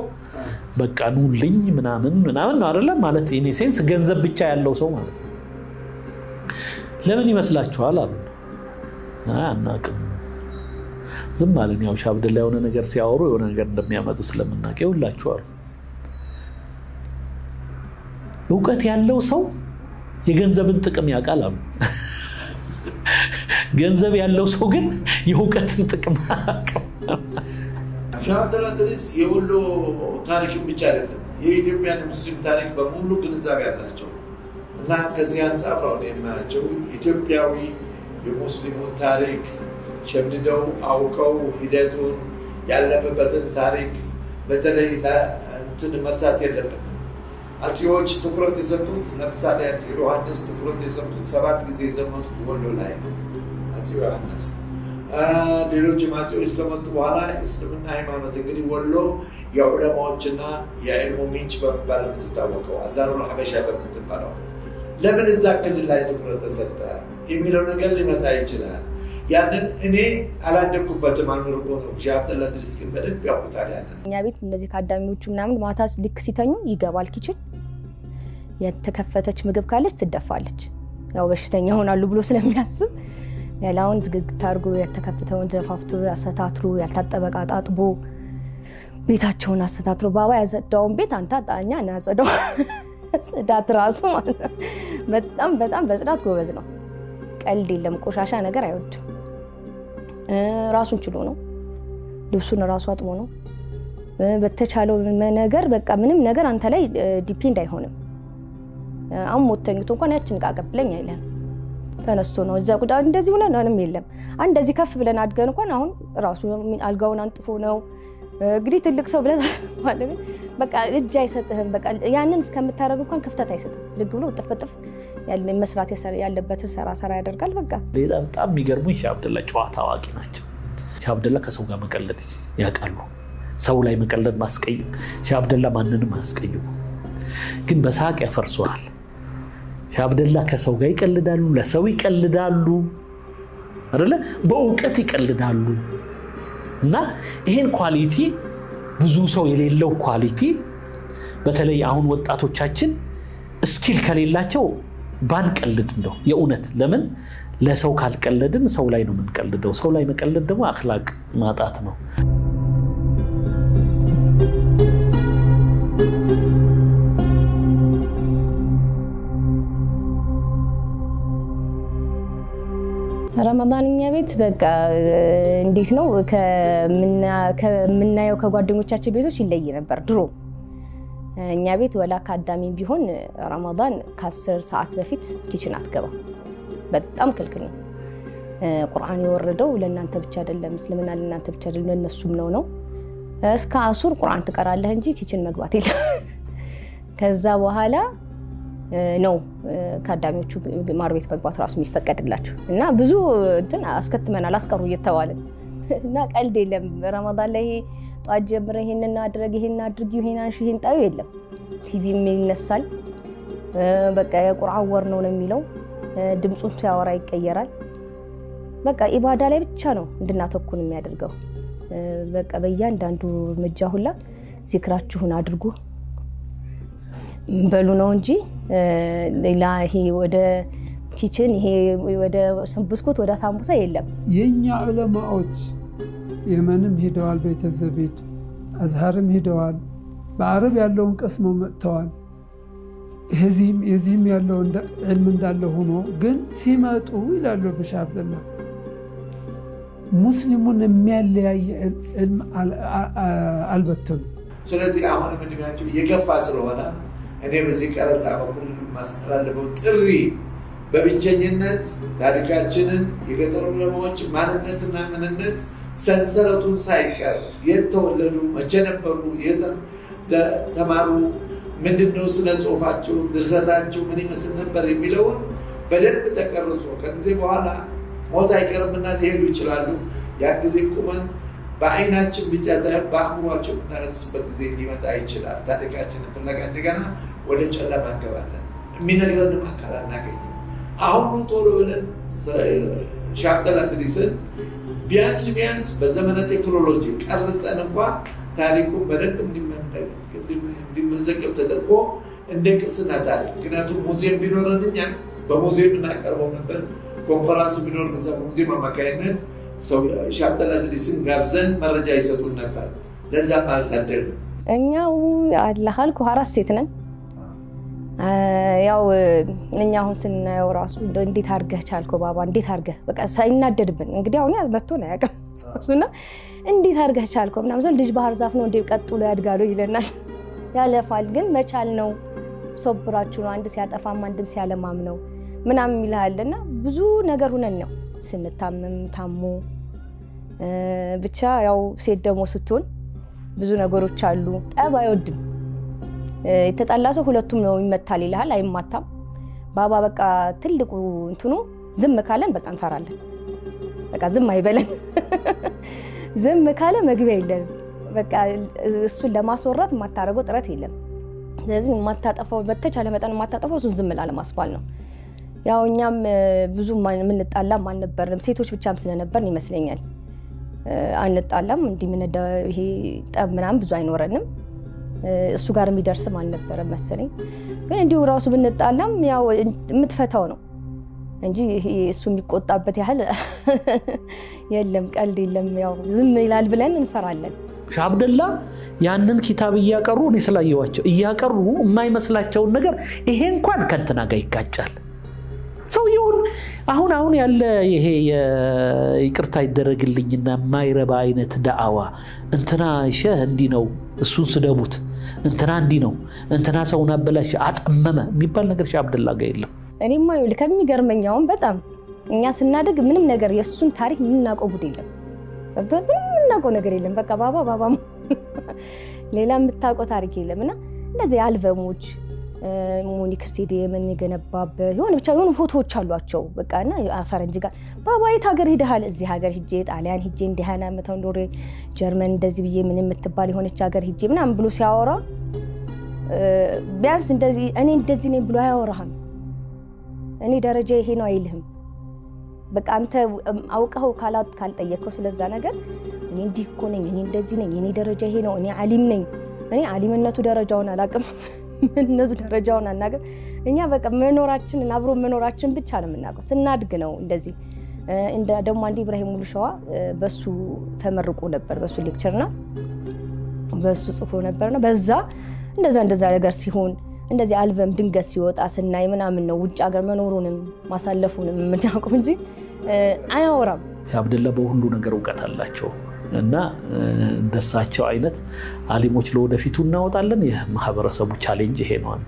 በቃ ኑልኝ ምናምን ነው አይደለም ማለት ኢን ሴንስ ገንዘብ ብቻ ያለው ሰው ማለት ነው ለምን ይመስላችኋል አሉ አናቅም ዝም ማለት ያው ሼህ አብደላ የሆነ ነገር ሲያወሩ የሆነ ነገር እንደሚያመጡ ስለምናቀው ሁላችኋል ዕውቀት ያለው ሰው የገንዘብን ጥቅም ያውቃል አሉ ገንዘብ ያለው ሰው ግን የዕውቀትን ጥቅም ያውቃል ሼህ አብደላ ኢድሪስ የወሎ ታሪክም ብቻ አይደለም የኢትዮጵያ ሙስሊም ታሪክ በሙሉ ግንዛቤ ያላቸው እና ከዚህ አንፃር ነው የማያቸው ኢትዮጵያዊ የሙስሊሙን ታሪክ ሸምድደው አውቀው ሂደቱን ያለፈበትን ታሪክ በተለይ እንትን መርሳት የለብንም አጼዎች ትኩረት የሰጡት ለምሳሌ አጼ ዮሐንስ ትኩረት የሰጡት 7 ጊዜ ዘመቱት ወሎ ላይ ነው አጼ ዮሐንስ ሌሎች አጼዎች ከመጡ በኋላ እስልምና ሃይማኖት እንግዲህ ወሎ የዑለማዎችና የዕልሙ ምንጭ በመባል የምትታወቀው አዛሩል ሐበሻ በምትባለው ለምን እዛ ክልል ላይ ትኩረት ተሰጠ የሚለው ነገር ሊመጣ ይችላል ያንን እኔ አላደኩበትም አልኖርኩት ሼህ አብደላ ኢድሪስ ግን በደንብ ያውቁታል ያንን እኛ ቤት እንደዚህ ካዳሚዎቹ ምናምን ማታ ልክ ሲተኙ ይገባል ኪችን የተከፈተች ምግብ ካለች ትደፋለች ያው በሽተኛ ሆናሉ ብሎ ስለሚያስብ ያላውን ዝግግት አድርጎ የተከፈተውን ዘፋፍቶ አሰታትሮ ያልታጠበቃ ጣጥቦ ቤታቸውን አሰታትሮ ባባ ያዘዳውን ቤት አንተ አጣኛ ናጸደው ጽዳት ራሱ ማለት በጣም በጽዳት ጎበዝ ነው ቀልድ የለም ቆሻሻ ነገር አይወድም ራሱን ችሎ ነው ልብሱን ራሱ አጥቦ ነው በተቻለው ነገር በቃ ምንም ነገር አንተ ላይ ዲፔንድ አይሆንም አሞተኝቶ እንኳን ያችን ቃቀብለኝ አይለም ተነስቶ ነው እዛ ቁጣው እንደዚህ ብለን ምንም የለም እንደዚህ ከፍ ብለን አድገን እንኳን አሁን ራሱ አልጋውን አንጥፎ ነው እንግዲህ ትልቅ ሰው ብለ ማለት በቃ እጅ አይሰጥህም በቃ ያንን እስከምታረግ እንኳን ክፍተት አይሰጥም ልግ ብሎ ጥፍጥፍ ያለ መስራት ያለበት ሰራ ያደርጋል በቃ በጣም የሚገርሙኝ ሼህ አብደላ ጨዋታ አዋቂ ናቸው ሼህ አብደላ ከሰው ጋር መቀለድ ያውቃሉ ሰው ላይ መቀለድ ማስቀየም ሼህ አብደላ ማንንም አያስቀይሙ ግን በሳቅ ያፈርሱሃል ሼህ አብደላ ከሰው ጋር ይቀልዳሉ ለሰው ይቀልዳሉ አይደለ በእውቀት ይቀልዳሉ እና ይሄን ኳሊቲ ብዙ ሰው የሌለው ኳሊቲ በተለይ አሁን ወጣቶቻችን ስኪል ከሌላቸው ባንቀልድ እንደው የኡነት ለምን ለሰው ካልቀለድን ሰው ላይ ነው የምንቀልደው ሰው ላይ መቀለድ ደግሞ አኽላቅ ማጣት ነው ረመዳንኛ ቤት በቃ እንዴት ነው ከምናየው ከጓደኞቻችን ቤቶች ይለይ ነበር ድሮ እኛ ቤት ወላ ካዳሚ ቢሆን ረመዳን ከ10 ሰዓት በፊት ኪችን አትገባ በጣም ክልክል ነው ቁርአን የወረደው ለእናንተ ብቻ አይደለም እስልምና ለእናንተ ብቻ አይደለም ለነሱም ነው እስከ አሱር ቁርአን ትቀራለህ እንጂ ኪችን መግባት የለም ከዛ በኋላ ነው ካዳሚዎቹ ማር ቤት መግባት ራሱ የሚፈቀድላቸው እና ብዙ እንትን አስከትመናል አስቀሩ እየተባለ እና ቀልድ የለም ረመዳን ላይ ጧት ጀምረ ይሄንን አድርግ ይሄን አንሺ ይሄን ጣዩ የለም ቲቪ የሚነሳል በቃ የቁርአን ወር ነው የሚለው ድምጹን ሲያወራ ይቀየራል በቃ ኢባዳ ላይ ብቻ ነው እንድናተኩን የሚያደርገው በቃ በእያንዳንዱ እርምጃ ሁላ ዚክራችሁን አድርጉ በሉ ነው እንጂ ሌላ ይሄ ወደ ኪችን ይሄ ወደ ብስኩት ወደ ሳምቡሳ የለም የኛ ዑለማዎች የመንም ሄደዋል ቤተዘቢድ አዝሃርም ሄደዋል በአረብ ያለውን ቀስመው መጥተዋል የዚህም ያለው ዕልም እንዳለ ሆኖ ግን ሲመጡ ይላሉ በሻህ አብደላ ሙስሊሙን የሚያለያይ ዕልም አልበተኑ ስለዚህ አሁን ምንድነው የገፋ ስለሆነ እኔ በዚህ ቀረታ በኩል ማስተላለፈው ጥሪ በብቸኝነት ታሪካችንን የገጠሩ ዑለማዎች ማንነትና ምንነት ሰንሰለቱን ሳይቀር የተወለዱ መቼ ነበሩ ተማሩ ምንድነው ስለ ጽሁፋቸው ድርሰታቸው ምን ይመስል ነበር የሚለውን በደንብ ተቀርጾ ከጊዜ በኋላ ሞት አይቀርምና ሊሄዱ ይችላሉ ያ ጊዜ ቁመን በአይናችን ብቻ ሳይሆን በአእምሯችን እናለቅስበት ጊዜ ሊመጣ ይችላል ታሪካችንን ፍለጋ እንደገና ወደ ጨለማ እንገባለን የሚነግረንም አካል አናገኝም አሁን ቶሎ ብለን ሻብተላ ድሪስን ቢያንስ በዘመነ ቴክኖሎጂ ቀርጸን እንኳን ታሪኩን በደንብ እንዲመዘገብ ተደርጎ እንደ ቅርስና ታሪክ ምክንያቱም ሙዚየም ቢኖረን እኛ በሙዚየም እናቀርበው ነበር ኮንፈረንስ ቢኖር በሙዚየም አማካይነት ሰው ሻብተላ ድሪስን ጋብዘን መረጃ ይሰጡን ነበር ለዛ ማለት አይደል እኛው አላህል ኮራስ ሴት ነን ያው እኛ አሁን ስናየው ራሱ እንዴት አርገህ ቻልከው ባባ እንዴት አርገህ በቃ ሳይናደድብን እንግዲህ አሁን ያዝበቶ ነው ያቀም እሱና እንዴት አርገህ ቻልከው ምናምን ሰው ልጅ ባህር ዛፍ ነው እንዴ ቀጥሎ ያድጋሉ ይለናል ያለፋል ግን መቻል ነው ሶብራችሁ ነው አንድ ሲያጠፋም አንድም ሲያለማም ነው ምናምን ይላልና ብዙ ነገር ሆነን ነው ስንታመም ታሞ ብቻ ያው ሴት ደሞ ስትሆን ብዙ ነገሮች አሉ ጠብ አይወድም የተጣላ ሰው ሁለቱም ነው ይመታል ይላል አይማታም ባባ በቃ ትልቁ እንትኑ ዝም ካለን በቃ እንፈራለን በቃ ዝም አይበለን ዝም ካለ መግቢያ የለም በቃ እሱን ለማስወራት ማታረገው ጥረት የለም ስለዚህ ማታጠፋው በተቻለ መጠን ማታጠፋው እሱን ዝም ለማስባል ነው ያው እኛም ብዙ ምንጣላም አልነበርንም ሴቶች ብቻም ስለነበርን ይመስለኛል አንጣላም እንዲ ምን ይሄ ጠብ ምናምን ብዙ አይኖርንም እሱ ጋር የሚደርስም አልነበረ መሰለኝ ግን እንዲው ራሱ ብንጣላም ያው የምትፈታው ነው እንጂ እሱ የሚቆጣበት ያህል የለም ቀልድ የለም ያው ዝም ይላል ብለን እንፈራለን ሻህ አብደላ ያንን ኪታብ እያቀሩ እኔ ስላየዋቸው እያቀሩ የማይመስላቸው ነገር ይሄ እንኳን ከንተና ጋር ይጋጫል ሰው ይሁን አሁን ያለ ይሄ ይቅርታ ይደረግልኝና ማይረባ አይነት ዳአዋ እንትና ሸህ እንዲ ነው እሱን ስደቡት እንትና እንዲ ነው እንትና ሰውን አበላሽ አጠመመ የሚባል ነገር ሻህ አብደላ ጋር የለም እኔማ ይኸውልህ ከሚገርመኛው በጣም እኛ ስናደግ ምንም ነገር የሱን ታሪክ ምንናቀው ጉድ የለም ምንናቀው ነገር የለም በቃ ባባ ሌላ የምታውቀው ታሪክ የለምና እንደዚህ አልበሞች ሙኒክ ስቴዲየምን የገነባበት የሆነ ብቻ የሆኑ ፎቶዎች አሏቸው በቃና ፈረንጅ ጋር ባባ የት ሀገር ሄደሃል እዚህ ሀገር ሄጄ ጣሊያን ሄጄ እንዲሃና መተው ዶሬ ጀርመን እንደዚህ ብዬ ምን የምትባል የሆነች ሀገር ሄጄ ምናምን ብሎ ሲያወራ ቢያንስ እንደዚህ እኔ እንደዚህ ነኝ ብሎ አያወራህም እኔ ደረጃ ይሄ ነው አይልህም በቃ አንተ አውቀው ካልጠየቀው ስለዛ ነገር እኔ እንዲህ እኮ ነኝ እኔ እንደዚህ ነኝ እኔ ደረጃ ይሄ ነው እኔ ዓሊም ነኝ እኔ ዓሊምነቱ ደረጃውን አላቅም እነሱ ደረጃውን አናቅም እኛ በቃ መኖራችንን አብሮ መኖራችን ብቻ ነው የምናውቀው ስናድግ ነው እንደዚህ እንደ ደግሞ አንዲ ኢብራሂም ሙሉሻዋ በሱ ተመርቆ ነበር በሱ ሌክቸርና በሱ ጽፎ ነበርና በዛ እንደዛ ነገር ሲሆን እንደዚህ አልበም ድንገት ሲወጣ ስናይ ምናምን ነው ውጭ ሀገር መኖሩንም ማሳለፉንም የምናውቀው እንጂ አያወራም አብደላ በሁሉ ነገር ዕውቀት አላቸው እና እንደሳቸው አይነት ዓሊሞች ለወደፊቱ እናወጣለን የማህበረሰቡ ቻሌንጅ ይሄ ነው አንዱ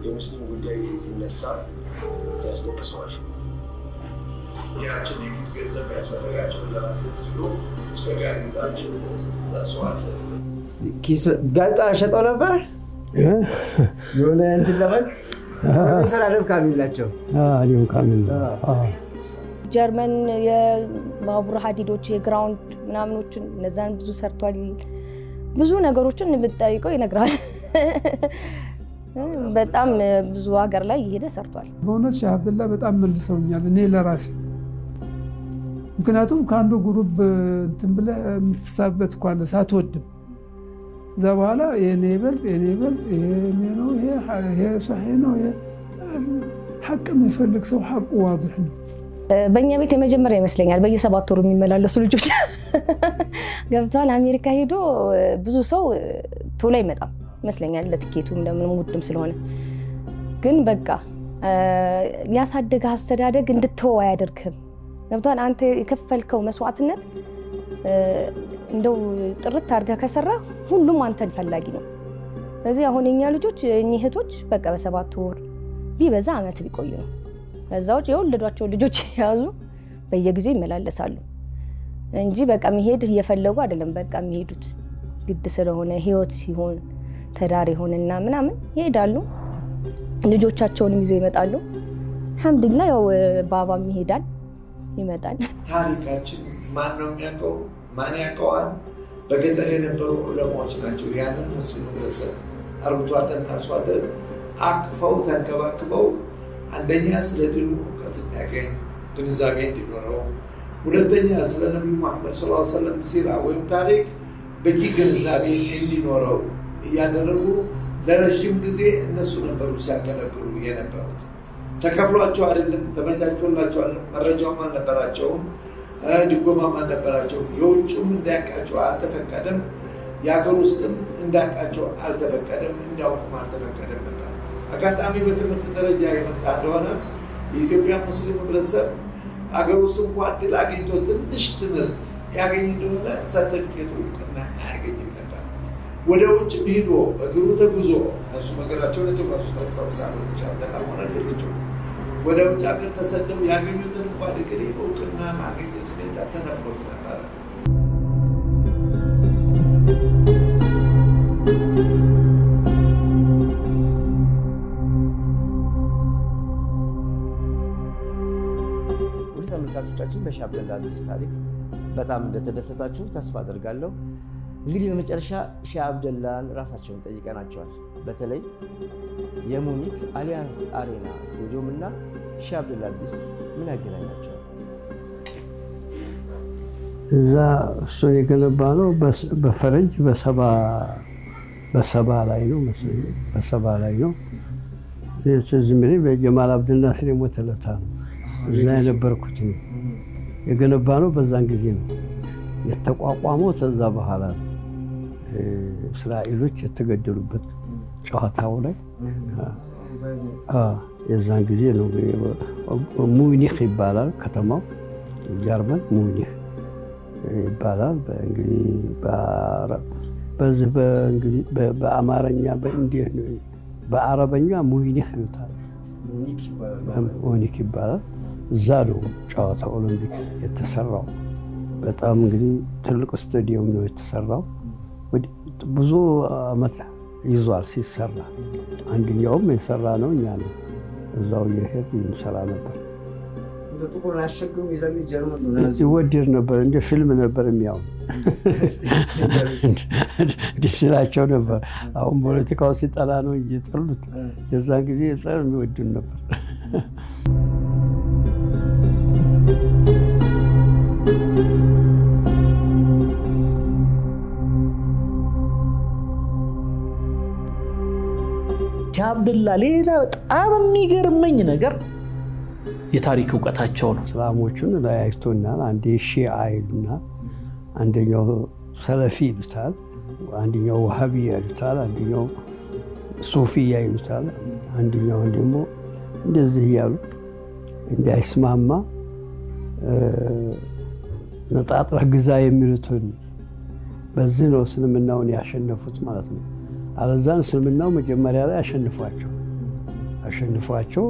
የሙስሊም ጉዳይ ሲነሳ ያስለቅሰዋል ያችን የኪስ ገንዘብ ያስፈልጋቸው ሲሉ እስከ ጋዜጣቸው ደርሰዋል ኪስ ጋዜጣ ሸጠው ነበር የሆነ እንትን ለማለት ፕሮፌሰር አደም ካሚላቸው አሊም ካሚል ጀርመን የባቡር ሀዲዶች የግራውንድ ምናምኖችን እነዛን ብዙ ሰርቷል ብዙ ነገሮችን ብትጠይቀው ይነግራል በጣም ብዙ ሀገር ላይ ይሄደ ሰርቷል በእውነት ሼህ አብደላ በጣም መልሰውኛል እኔ ለራሴ ምክንያቱም ካንዱ ግሩፕ እንትን ብለ የምትሳበት ኳለ ሳትወድም እዛ በኋላ የኔ ይበልጥ የኔ ነው ይሄ صحيح ነው ሐቅ የሚፈልግ ሰው ሐቁ ዋضح ነው በእኛ ቤት የመጀመሪያ ይመስለኛል በየ7 ወሩ የሚመላለሱ ልጆች ገብቷል አሜሪካ ሄዶ ብዙ ሰው ቶሎ አይመጣም ይመስለኛል ለትኬቱም ለምንም ውድም ስለሆነ ግን በቃ ያሳደገ አስተዳደግ እንድትተው አያደርግም ገብቷል አንተ የከፈልከው መስዋዕትነት እንደው ጥርት አድርገህ ከሰራ ሁሉም አንተን ፈላጊ ነው ስለዚህ አሁን የኛ ልጆች እህቶች በቃ በ7 ወር ቢበዛ አመት ቢቆዩ ነው ከዛው የወለዷቸው ልጆች ያዙ በየጊዜው ይመላለሳሉ እንጂ በቃ መሄድ እየፈለጉ አይደለም በቃ የሚሄዱት ግድ ስለሆነ ህይወት ሲሆን ተዳር ይሆንና ምናምን ይሄዳሉ ልጆቻቸውን ይዘው ይመጣሉ አልহামዱሊላህ ያው ባባም ይመጣል ታሪካችን ማን ነው የሚያውቀው ማን ያውቀዋል በገጠር የነበሩ ዑለማዎች ናቸው ያንን ሙስሊም ህብረተሰብ አርብቶ አደርና አደር አቅፈው ተንከባክበው አንደኛ ስለ ዲኑ ዕውቀት እንዲያገኝ ግንዛቤ እንዲኖረው ሁለተኛ ስለ ነብዩ መሐመድ ሰለላሁ ዐለይሂ ወሰለም ሲራ ወይም ታሪክ በቂ ግንዛቤ እንዲኖረው እያደረጉ ለረጅም ጊዜ እነሱ ነበሩ ሲያገለግሉ የነበሩት ተከፍሏቸው አይደለም ተመቻችቶላቸው መረጃው ማን ነበራቸውም ዲጎማ ማን ነበራቸው የውጭም እንዳያቃቸው አልተፈቀደም ያገር ውስጥም እንዳያቃቸው አልተፈቀደም እንዲያውቁም አልተፈቀደም ነበር አጋጣሚ በትምህርት ደረጃ የመጣ እንደሆነ የኢትዮጵያ ሙስሊም ህብረተሰብ አገር ውስጥ እንኳን ድል አግኝቶ ትንሽ ትምህርት ያገኝ እንደሆነ ሰርተፊኬቱ እና ያገኝም ነበር ወደ ውጭ ሄዶ በእግሩ ተጉዞ እነሱ መገራቸውን ተጓዙ ታስታውሳሉ ቻለታውና ልጆች ወደ ውጭ ሀገር ተሰደው ያገኙትን እንኳን ዲግሪ እውቅና ማግኘት ሁኔታ ተነፍቆት ነበር ተመልካቾቻችን በሼህ አብደላ ታሪክ በጣም እንደተደሰታችሁ ተስፋ አደርጋለሁ እንግዲህ በመጨረሻ ሼህ አብደላን ራሳቸውን ጠይቀናቸዋል በተለይ የሙኒክ አሊያንስ አሬና ስቴዲየም እና ሼህ አብደላ ምን ያገናኛቸዋል እዛ እሱ የገነባ ነው በፈረንጅ በሰባ ላይ ነው መሰለኝ በሰባ ላይ ነው የትዝምሪ በጀማል አብደልናስር የሞተለታ ነው እዛ የነበርኩት ነው የገነባ ነው በዛን ጊዜ ነው የተቋቋመው ተዛ በኋላ እስራኤሎች የተገደሉበት ጨዋታው ላይ የዛን ጊዜ ነው ሙኒክ ይባላል ከተማው ጀርመን ሙኒክ ይባላል በእንግሊዝ በእንግሊዝ በአማርኛ በእንዴት ነው በአረበኛ ሙኒክ ይሉታል ሙኒክ ይባላል እዛ ነው ጨዋታ ኦሎምፒክ የተሰራው በጣም እንግዲህ ትልቅ ስታዲየም ነው የተሰራው ብዙ አመት ይዟል ሲሰራ አንደኛውም የሰራ ነው እኛ ነው እዛው የሄድን እንሰራ ነበር ጥቁር አሸግሩ ይዘግ ጀርመን ነው ይወደድ ነበር እንደ ፊልም ነበር የሚያው ዲስላቸው ነበር አሁን ፖለቲካው ሲጠላ ነው እየጠሉት የዛን ጊዜ የጠር የሚወዱን ነበር ሼህ አብደላ ሌላ በጣም የሚገርመኝ ነገር የታሪክ ዕውቀታቸው ነው። እስላሞቹን ለያይቶናል። አንዴ ሺዓ ይሉና አንደኛው ሰለፊ ይሉታል፣ አንደኛው ወሃቢያ ይሉታል፣ አንደኛው ሱፊያ ይሉታል፣ አንደኛው ደግሞ እንደዚህ እያሉ እንዳይስማማ ነጣጥረህ ግዛ የሚሉትን በዚህ ነው እስልምናውን ያሸነፉት ማለት ነው። አለዛን እስልምናው መጀመሪያ ላይ አሸንፏቸው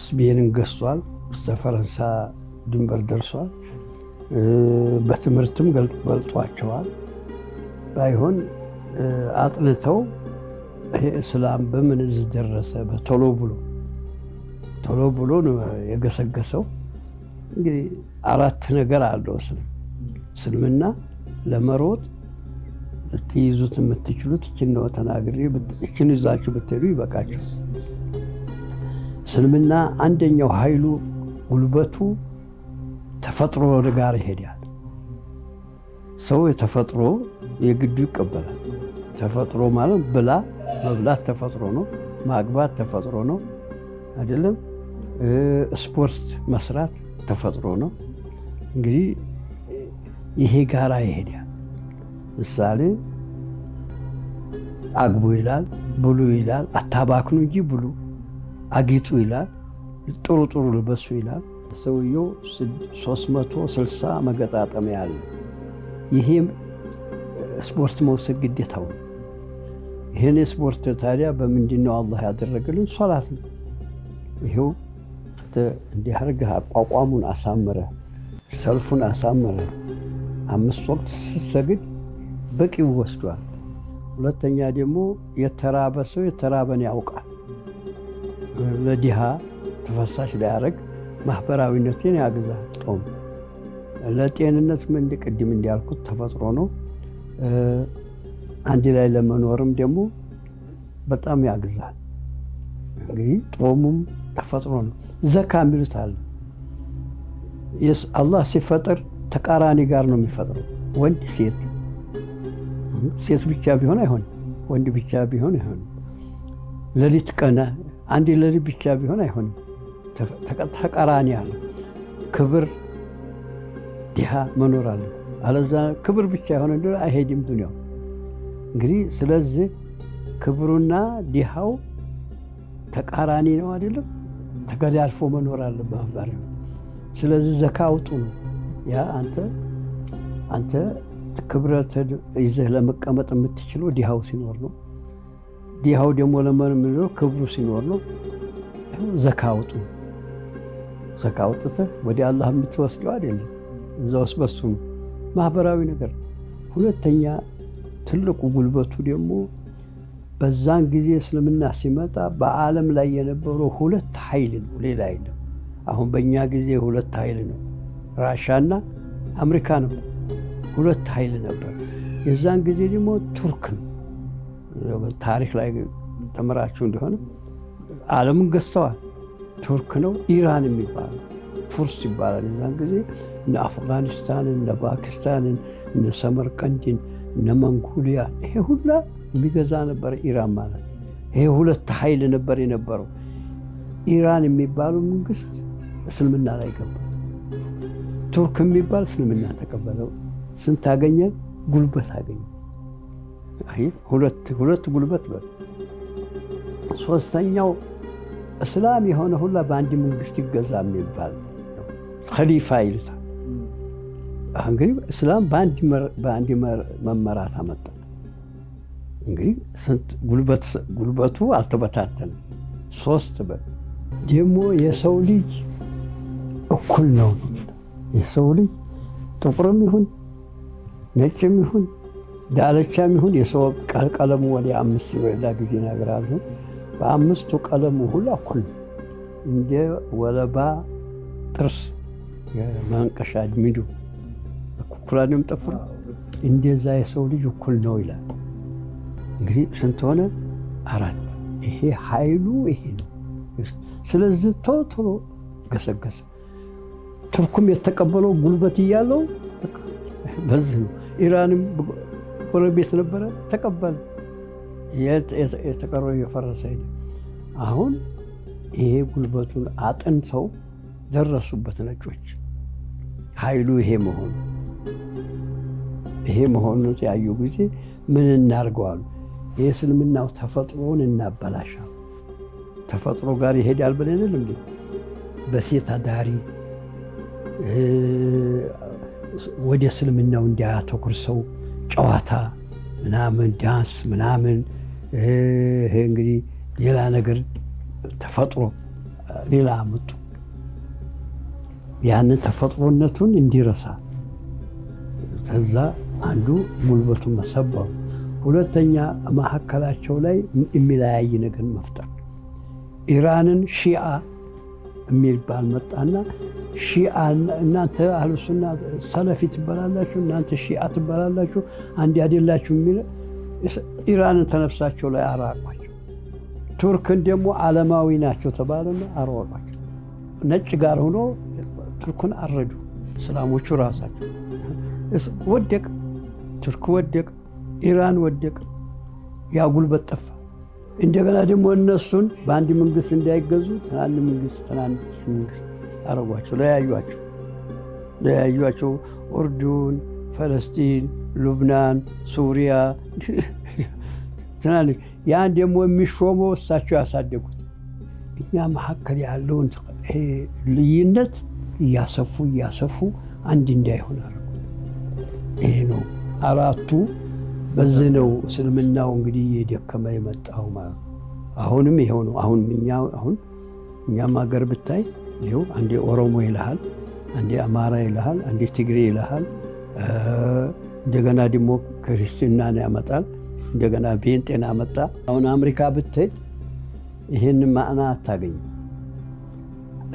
ስፔንን ገዝቷል፣ እስከ ፈረንሳይ ድንበር ደርሷል። በትምህርትም በልጧቸዋል። ባይሆን አጥልተው ይሄ እስላም በምን እዚህ ደረሰ በቶሎ ብሎ ነው የገሰገሰው። እንግዲህ አራት ነገር አለው እስልምና ለመሮጥ ልትይዙት የምትችሉት እችን ነው ተናግሬ እችን ይዛችሁ ብትሄዱ ይበቃችሁ። እስልምና አንደኛው ኃይሉ ጉልበቱ ተፈጥሮ ጋር ይሄዳል። ሰው የተፈጥሮ የግዱ ይቀበላል። ተፈጥሮ ማለት መብላት ተፈጥሮ ነው፣ ማግባት ተፈጥሮ ነው አይደለም? ስፖርት መስራት ተፈጥሮ ነው። እንግዲህ ይሄ ጋራ ይሄዳል። ምሳሌ አግቡ ይላል፣ ብሉ ይላል፣ አታባክኑ እንጂ ብሉ፣ አጊጡ ይላል፣ ጥሩ ልበሱ ይላል። ሰውየው 360 መገጣጠሚያ አለ። ይሄም ስፖርት መውሰድ ግዴታው ነው። ይሄን ስፖርት ታዲያ በምንድነው አላህ ያደረገልን? ሶላት ነው። ይሄው እንዲህ አድርገህ አቋቋሙን አሳምረህ ሰልፉን አሳምረህ 5 ወቅት ስትሰግድ በቂው ወስዷል። ሁለተኛ ደግሞ የተራበ ሰው የተራበን ያውቃል። ለዲሃ ተፈሳሽ ሊያደርግ ማህበራዊነትን ያግዛል። ጦም ለጤንነት ምን ቅድም እንዲያልኩት ተፈጥሮ ነው። አንድ ላይ ለመኖርም ደግሞ በጣም ያግዛል። እንግዲህ ጦሙም ተፈጥሮ ነው። ዘካ የሚሉት አለ። አላህ ሲፈጥር ተቃራኒ ጋር ነው የሚፈጥረው። ወንድ ሴት ብቻ ቢሆን አይሆንም፣ ወንድ ብቻ ቢሆን አይሆንም። ሌሊት ቀን አንድ ሌሊት ብቻ ቢሆን አይሆንም። ተቃራኒ አለ። ክብር ዲሃ መኖር አለ። አለዛ ክብር ብቻ የሆነ እንደሆነ አይሄድም ዱንያው። እንግዲህ ስለዚህ ክብሩና ዲሃው ተቃራኒ ነው አይደለም? ተገዳልፎ መኖር አለበት። ስለዚህ ዘካ አውጡ ነው። ያ አንተ ክብረት ይዘህ ለመቀመጥ የምትችለው ዲሃው ሲኖር ነው። ዲሃው ደግሞ ለመኖር ክብሩ ሲኖር ነው። ዘካ አውጡ። ዘካ አውጥተህ ወደ አላህ የምትወስደው አይደለም፣ እዛውስ በሱ ነው። ማህበራዊ ነገር። ሁለተኛ ትልቁ ጉልበቱ ደግሞ በዛን ጊዜ እስልምና ሲመጣ በዓለም ላይ የነበረው 2 ኃይል ነው፣ ሌላ አይደለም። አሁን በእኛ ጊዜ 2 ኃይል ነው፣ ራሻና አሜሪካ ነው። 2 ኃይል ነበር። የዛን ጊዜ ደግሞ ቱርክ ነው። ታሪክ ላይ ተመራችሁ እንደሆነ ዓለምን ገዝተዋል። ቱርክ ነው። ኢራን የሚባለው ፉርስ ይባላል። የዛን ጊዜ እነ አፍጋኒስታንን፣ እነ ፓኪስታንን፣ እነ ሰመርቀንድን፣ እነ መንጎሊያ ይሄ ሁላ የሚገዛ ነበር ኢራን ማለት። ይሄ 2 ኃይል ነበር የነበረው። ኢራን የሚባለው መንግስት እስልምና ላይ ገባ። ቱርክ የሚባል እስልምና ተቀበለው። ስንት አገኘ? ጉልበት አገኘ። አይ ሁለት ጉልበት በል። ሶስተኛው እስላም የሆነ ሁላ በአንድ መንግስት ይገዛ የሚባል ኸሊፋ ይሉታል። እንግዲህ እስላም በአንድ መመራት አመጣ። እንግዲህ ስንት ጉልበቱ አልተበታተንም። 3 በል ደግሞ የሰው ልጅ እኩል ነው። የሰው ልጅ ጥቁርም ይሁን ነጭም ይሁን ዳለቻም ይሁን የሰው ቀለሙ ወደ 5 በላ ጊዜ ነገራለሁ። በ5ቱ ቀለሙ ሁሉ እኩል እንደ ወለባ ጥርስ የማንቀሻ ድሚዱ ኩራንም ጠፍሩ እንደዛ የሰው ልጅ እኩል ነው ይላል። እንግዲህ ስንት ሆነ? 4። ይሄ ኃይሉ ይሄ ነው። ስለዚህ ቶሎ ገሰገሰ። ቱርኩም የተቀበለው ጉልበት እያለው በዚህ ነው። ኢራንም ጎረቤት ነበረ፣ ተቀበለ። የተቀረው የፈረሰ አሁን ይሄ ጉልበቱን አጥንተው ደረሱበት ነጮች። ኃይሉ ይሄ መሆኑን ያዩ ጊዜ ምን እናርገዋል? የእስልምናው ተፈጥሮውን እናበላሻል። ተፈጥሮ ጋር ይሄዳል ብለን እንዴ በሴት አዳሪ ወደ እስልምናው እንዲያተኩር ሰው ጨዋታ ምናምን ዳንስ ምናምን ይሄ እንግዲህ ሌላ ነገር ተፈጥሮ ሌላ አመጡ። ያንን ተፈጥሮነቱን እንዲረሳ ከዛ አንዱ ጉልበቱን መሰበሩ፣ ሁለተኛ ማዕከላቸው ላይ የሚለያይ ነገር መፍጠር። ኢራንን ሺአ የሚባል መጣና ሺአ እናንተ አህሉሱና ሰለፊ ትባላላችሁ፣ እናንተ ሺአ ትባላላችሁ፣ አንድ አይደላችሁ የሚል ኢራንን ተነፍሳቸው ላይ አራቋቸው። ቱርክን ደግሞ ዓለማዊ ናቸው ተባለና አራቋቸው። ነጭ ጋር ሆኖ ቱርክን አረዱ። እስላሞቹ ራሳቸው ወደቅ። ቱርክ ወደቅ፣ ኢራን ወደቅ። ያ ጉልበት ጠፋ። እንደገና ደግሞ እነሱን በአንድ መንግስት እንዳይገዙ ትናንሽ መንግስት አረጓቸው፣ ለያዩአቸው። ኡርዱን፣ ፈለስጢን፣ ሉብናን፣ ሱሪያ ትናንሽ። ያን ደግሞ የሚሾመው እሳቸው ያሳደጉት። እኛ መካከል ያለውን ልዩነት እያሰፉ አንድ እንዳይሆን አረጉ። ይሄ ነው አራቱ። በዚህ ነው እስልምናው እንግዲህ የደከመ የመጣው ማለት ነው። አሁንም ይሄው ነው። እኛም ሀገር ብታይ ይሄው አንዴ ኦሮሞ ይልሃል፣ አንዴ አማራ ይልሃል፣ አንዴ ትግሬ ይልሃል። እንደገና ደግሞ ክርስትናን ያመጣል፣ እንደገና ጴንጤን አመጣ። አሁን አሜሪካ ብትሄድ ይሄን ማዕና አታገኝም።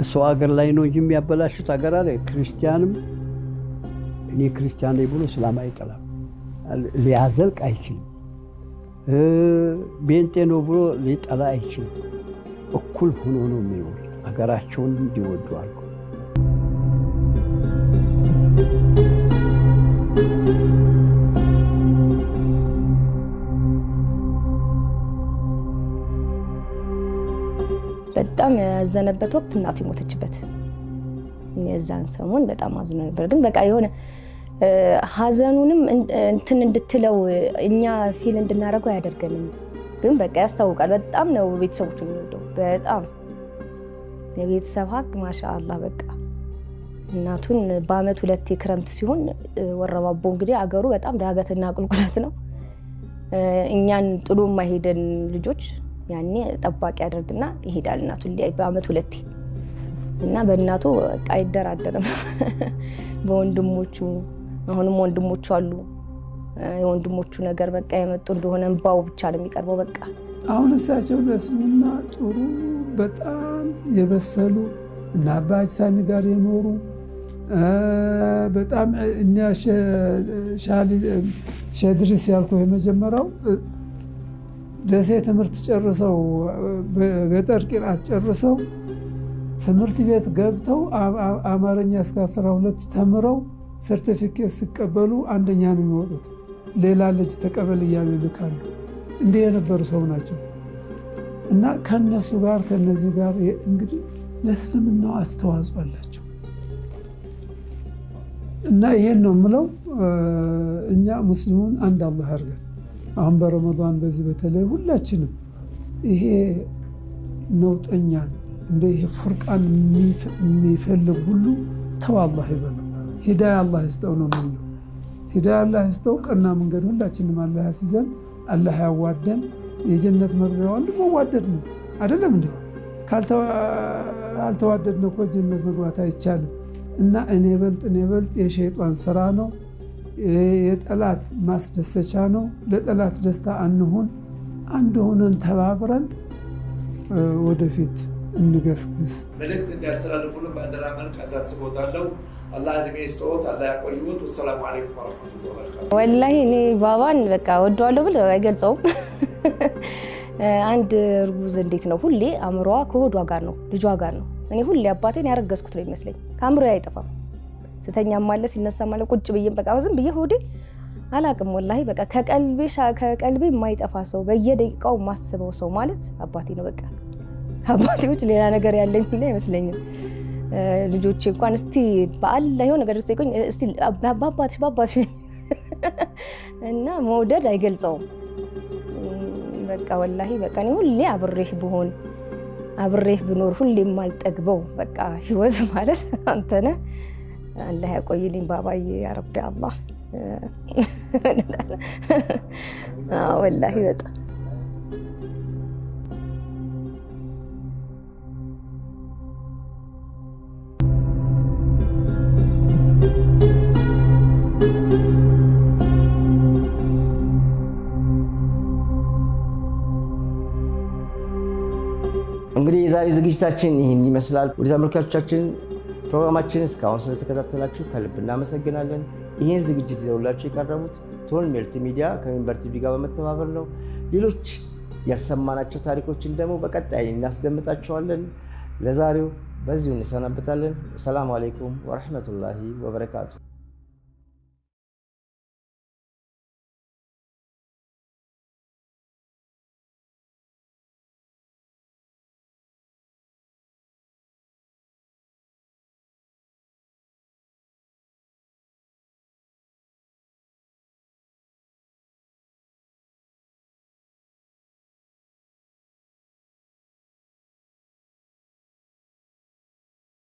ሰው ሀገር ላይ ነው እንጂ የሚያበላሹት ሀገር አለ። ክርስቲያንም እኔ ክርስቲያን ነኝ ብሎ እስላም አይጠላም፣ ሊያዘልቅ አይችልም። ጴንጤ ነው ብሎ ሊጠላ አይችልም። እኩል ሆኖ ነው የሚኖሩት፣ ሀገራቸውን እንዲወዱ አልኩ። በጣም ያዘነበት ወቅት እናቱ የሞተችበት የዛን ሰሞን በጣም አዝኖ ነበር። ግን በቃ የሆነ ሀዘኑንም እንትን እንድትለው እኛ ፊል እንድናረገው ያደርገንም። ግን በቃ ያስታውቃል። በጣም ነው ቤተሰቦቹን የሚወደው። በጣም የቤተሰብ ሀቅ ማሻአላህ። በቃ እናቱን በአመት 2 ክረምት ሲሆን ወረባቦ እንግዲህ አገሩ በጣም ዳገትና ቁልቁለት ነው። እኛን ጥሎ ማይሄደን ልጆች ያኔ ጠባቂ ያደርግና ይሄዳል እናቱን ሊያይ በአመት 2 እና በእናቱ በቃ አይደራደርም። በወንድሞቹ አሁንም ወንድሞቹ አሉ። የወንድሞቹ ነገር በቃ የመጡ እንደሆነ እንባው ብቻ ነው የሚቀርበው። በቃ አሁን እሳቸው ለእስልምና ጥሩ በጣም የበሰሉ እና አባጅ ሳኒ ጋር የኖሩ በጣም እኛ ሸድሪስ ያልኩ የመጀመሪያው ደሴ ትምህርት ጨርሰው በገጠር ቂራት ጨርሰው ትምህርት ቤት ገብተው አማርኛ እስከ 12 ተምረው ሰርቲፊኬት ሲቀበሉ አንደኛ ነው የሚወጡት። ሌላ ልጅ ተቀበል እያሉ ይልካሉ። እንዲህ የነበሩ ሰው ናቸው። እና ከነሱ ጋር ከነዚህ ጋር እንግዲህ ለእስልምናው አስተዋጽኦ አላቸው። እና ይሄን ነው የምለው። እኛ ሙስሊሙን አንድ አላህ ያርገን። አሁን በረመዳን በዚህ በተለይ ሁላችንም ይሄ ነውጠኛን እንደ ይሄ ፍርቃን የሚፈልግ ሁሉ ተው አላህ ይበለው። ሂዳያ አላህ ይስጠው ነው የምንለው። ሂዳያ አላህ ይስጠው። ቀና መንገድ ሁላችንም አላህ ያስይዘን፣ አላህ ያዋደን። የጀነት መግቢያው አንድ መዋደድ ነው አይደለም እንዴ? ካልተዋደድን እኮ ጀነት መግባት አይቻልም። እና እኔ በልጥ የሸይጣን ስራ ነው፣ የጠላት ማስደሰቻ ነው። ለጠላት ደስታ አንሁን፣ አንድ ሆነን ተባብረን ወደፊት እንገስግስ። መልእክት እንዲያስተላልፉልን በአደራ መልክ አሳስቦታለሁ። አላህ እድሜ ይስጥዎት፣ አላህ ያቆይዎት። ወሰላሙ አለይኩም ወረህመቱላሂ ወበረካቱህ። ወላሂ እኔ ባባን በቃ ወደዋለሁ ብል አይገልጸውም። አንድ እርጉዝ እንዴት ነው ሁሌ አእምሮዋ ከሆዷ ጋር ነው፣ ልጇ ጋር ነው። እኔ ሁሌ አባቴን ያረገዝኩት ነው ይመስለኝ። ከአእምሮዬ አይጠፋም። ስተኛም ማለት ሲነሳ ማለት ቁጭ ብዬም በቃ ዝም ብዬ ሆዴ አላቅም። ወላሂ በቃ ከቀልቤ የማይጠፋ ሰው በየደቂቃው ማስበው ሰው ማለት አባቴ ነው። በቃ አባቴዎች ሌላ ነገር ያለኝ ሁሉ አይመስለኝም። ልጆቼ እንኳን እስቲ በዓል ላይ የሆነ ነገር ሲቆኝ እስቲ ባባትሽ እና መውደድ አይገልጸውም። በቃ ወላሂ በቃ እኔ ሁሌ አብሬህ ብሆን አብሬህ ብኖር ሁሌም አልጠግበው በቃ ህይወት ማለት አንተ ነህ። አላህ ያቆይልኝ ባባዬ ያ ረቢ አላህ። ወላሂ በጣም እንግዲህ የዛሬ ዝግጅታችን ይህን ይመስላል። ወደ ተመልካቾቻችን ፕሮግራማችን እስካሁን ስለተከታተላችሁ ከልብ እናመሰግናለን። ይህን ዝግጅት ይዘውላችሁ የቀረቡት ቶን መልቲ ሚዲያ ከሚንበር ቲቪ ጋር በመተባበር ነው። ሌሎች ያልሰማናቸው ታሪኮችን ደግሞ በቀጣይ እናስደምጣችኋለን። ለዛሬው በዚሁ እንሰናበታለን። ሰላም አለይኩም ወራህመቱላሂ ወበረካቱ።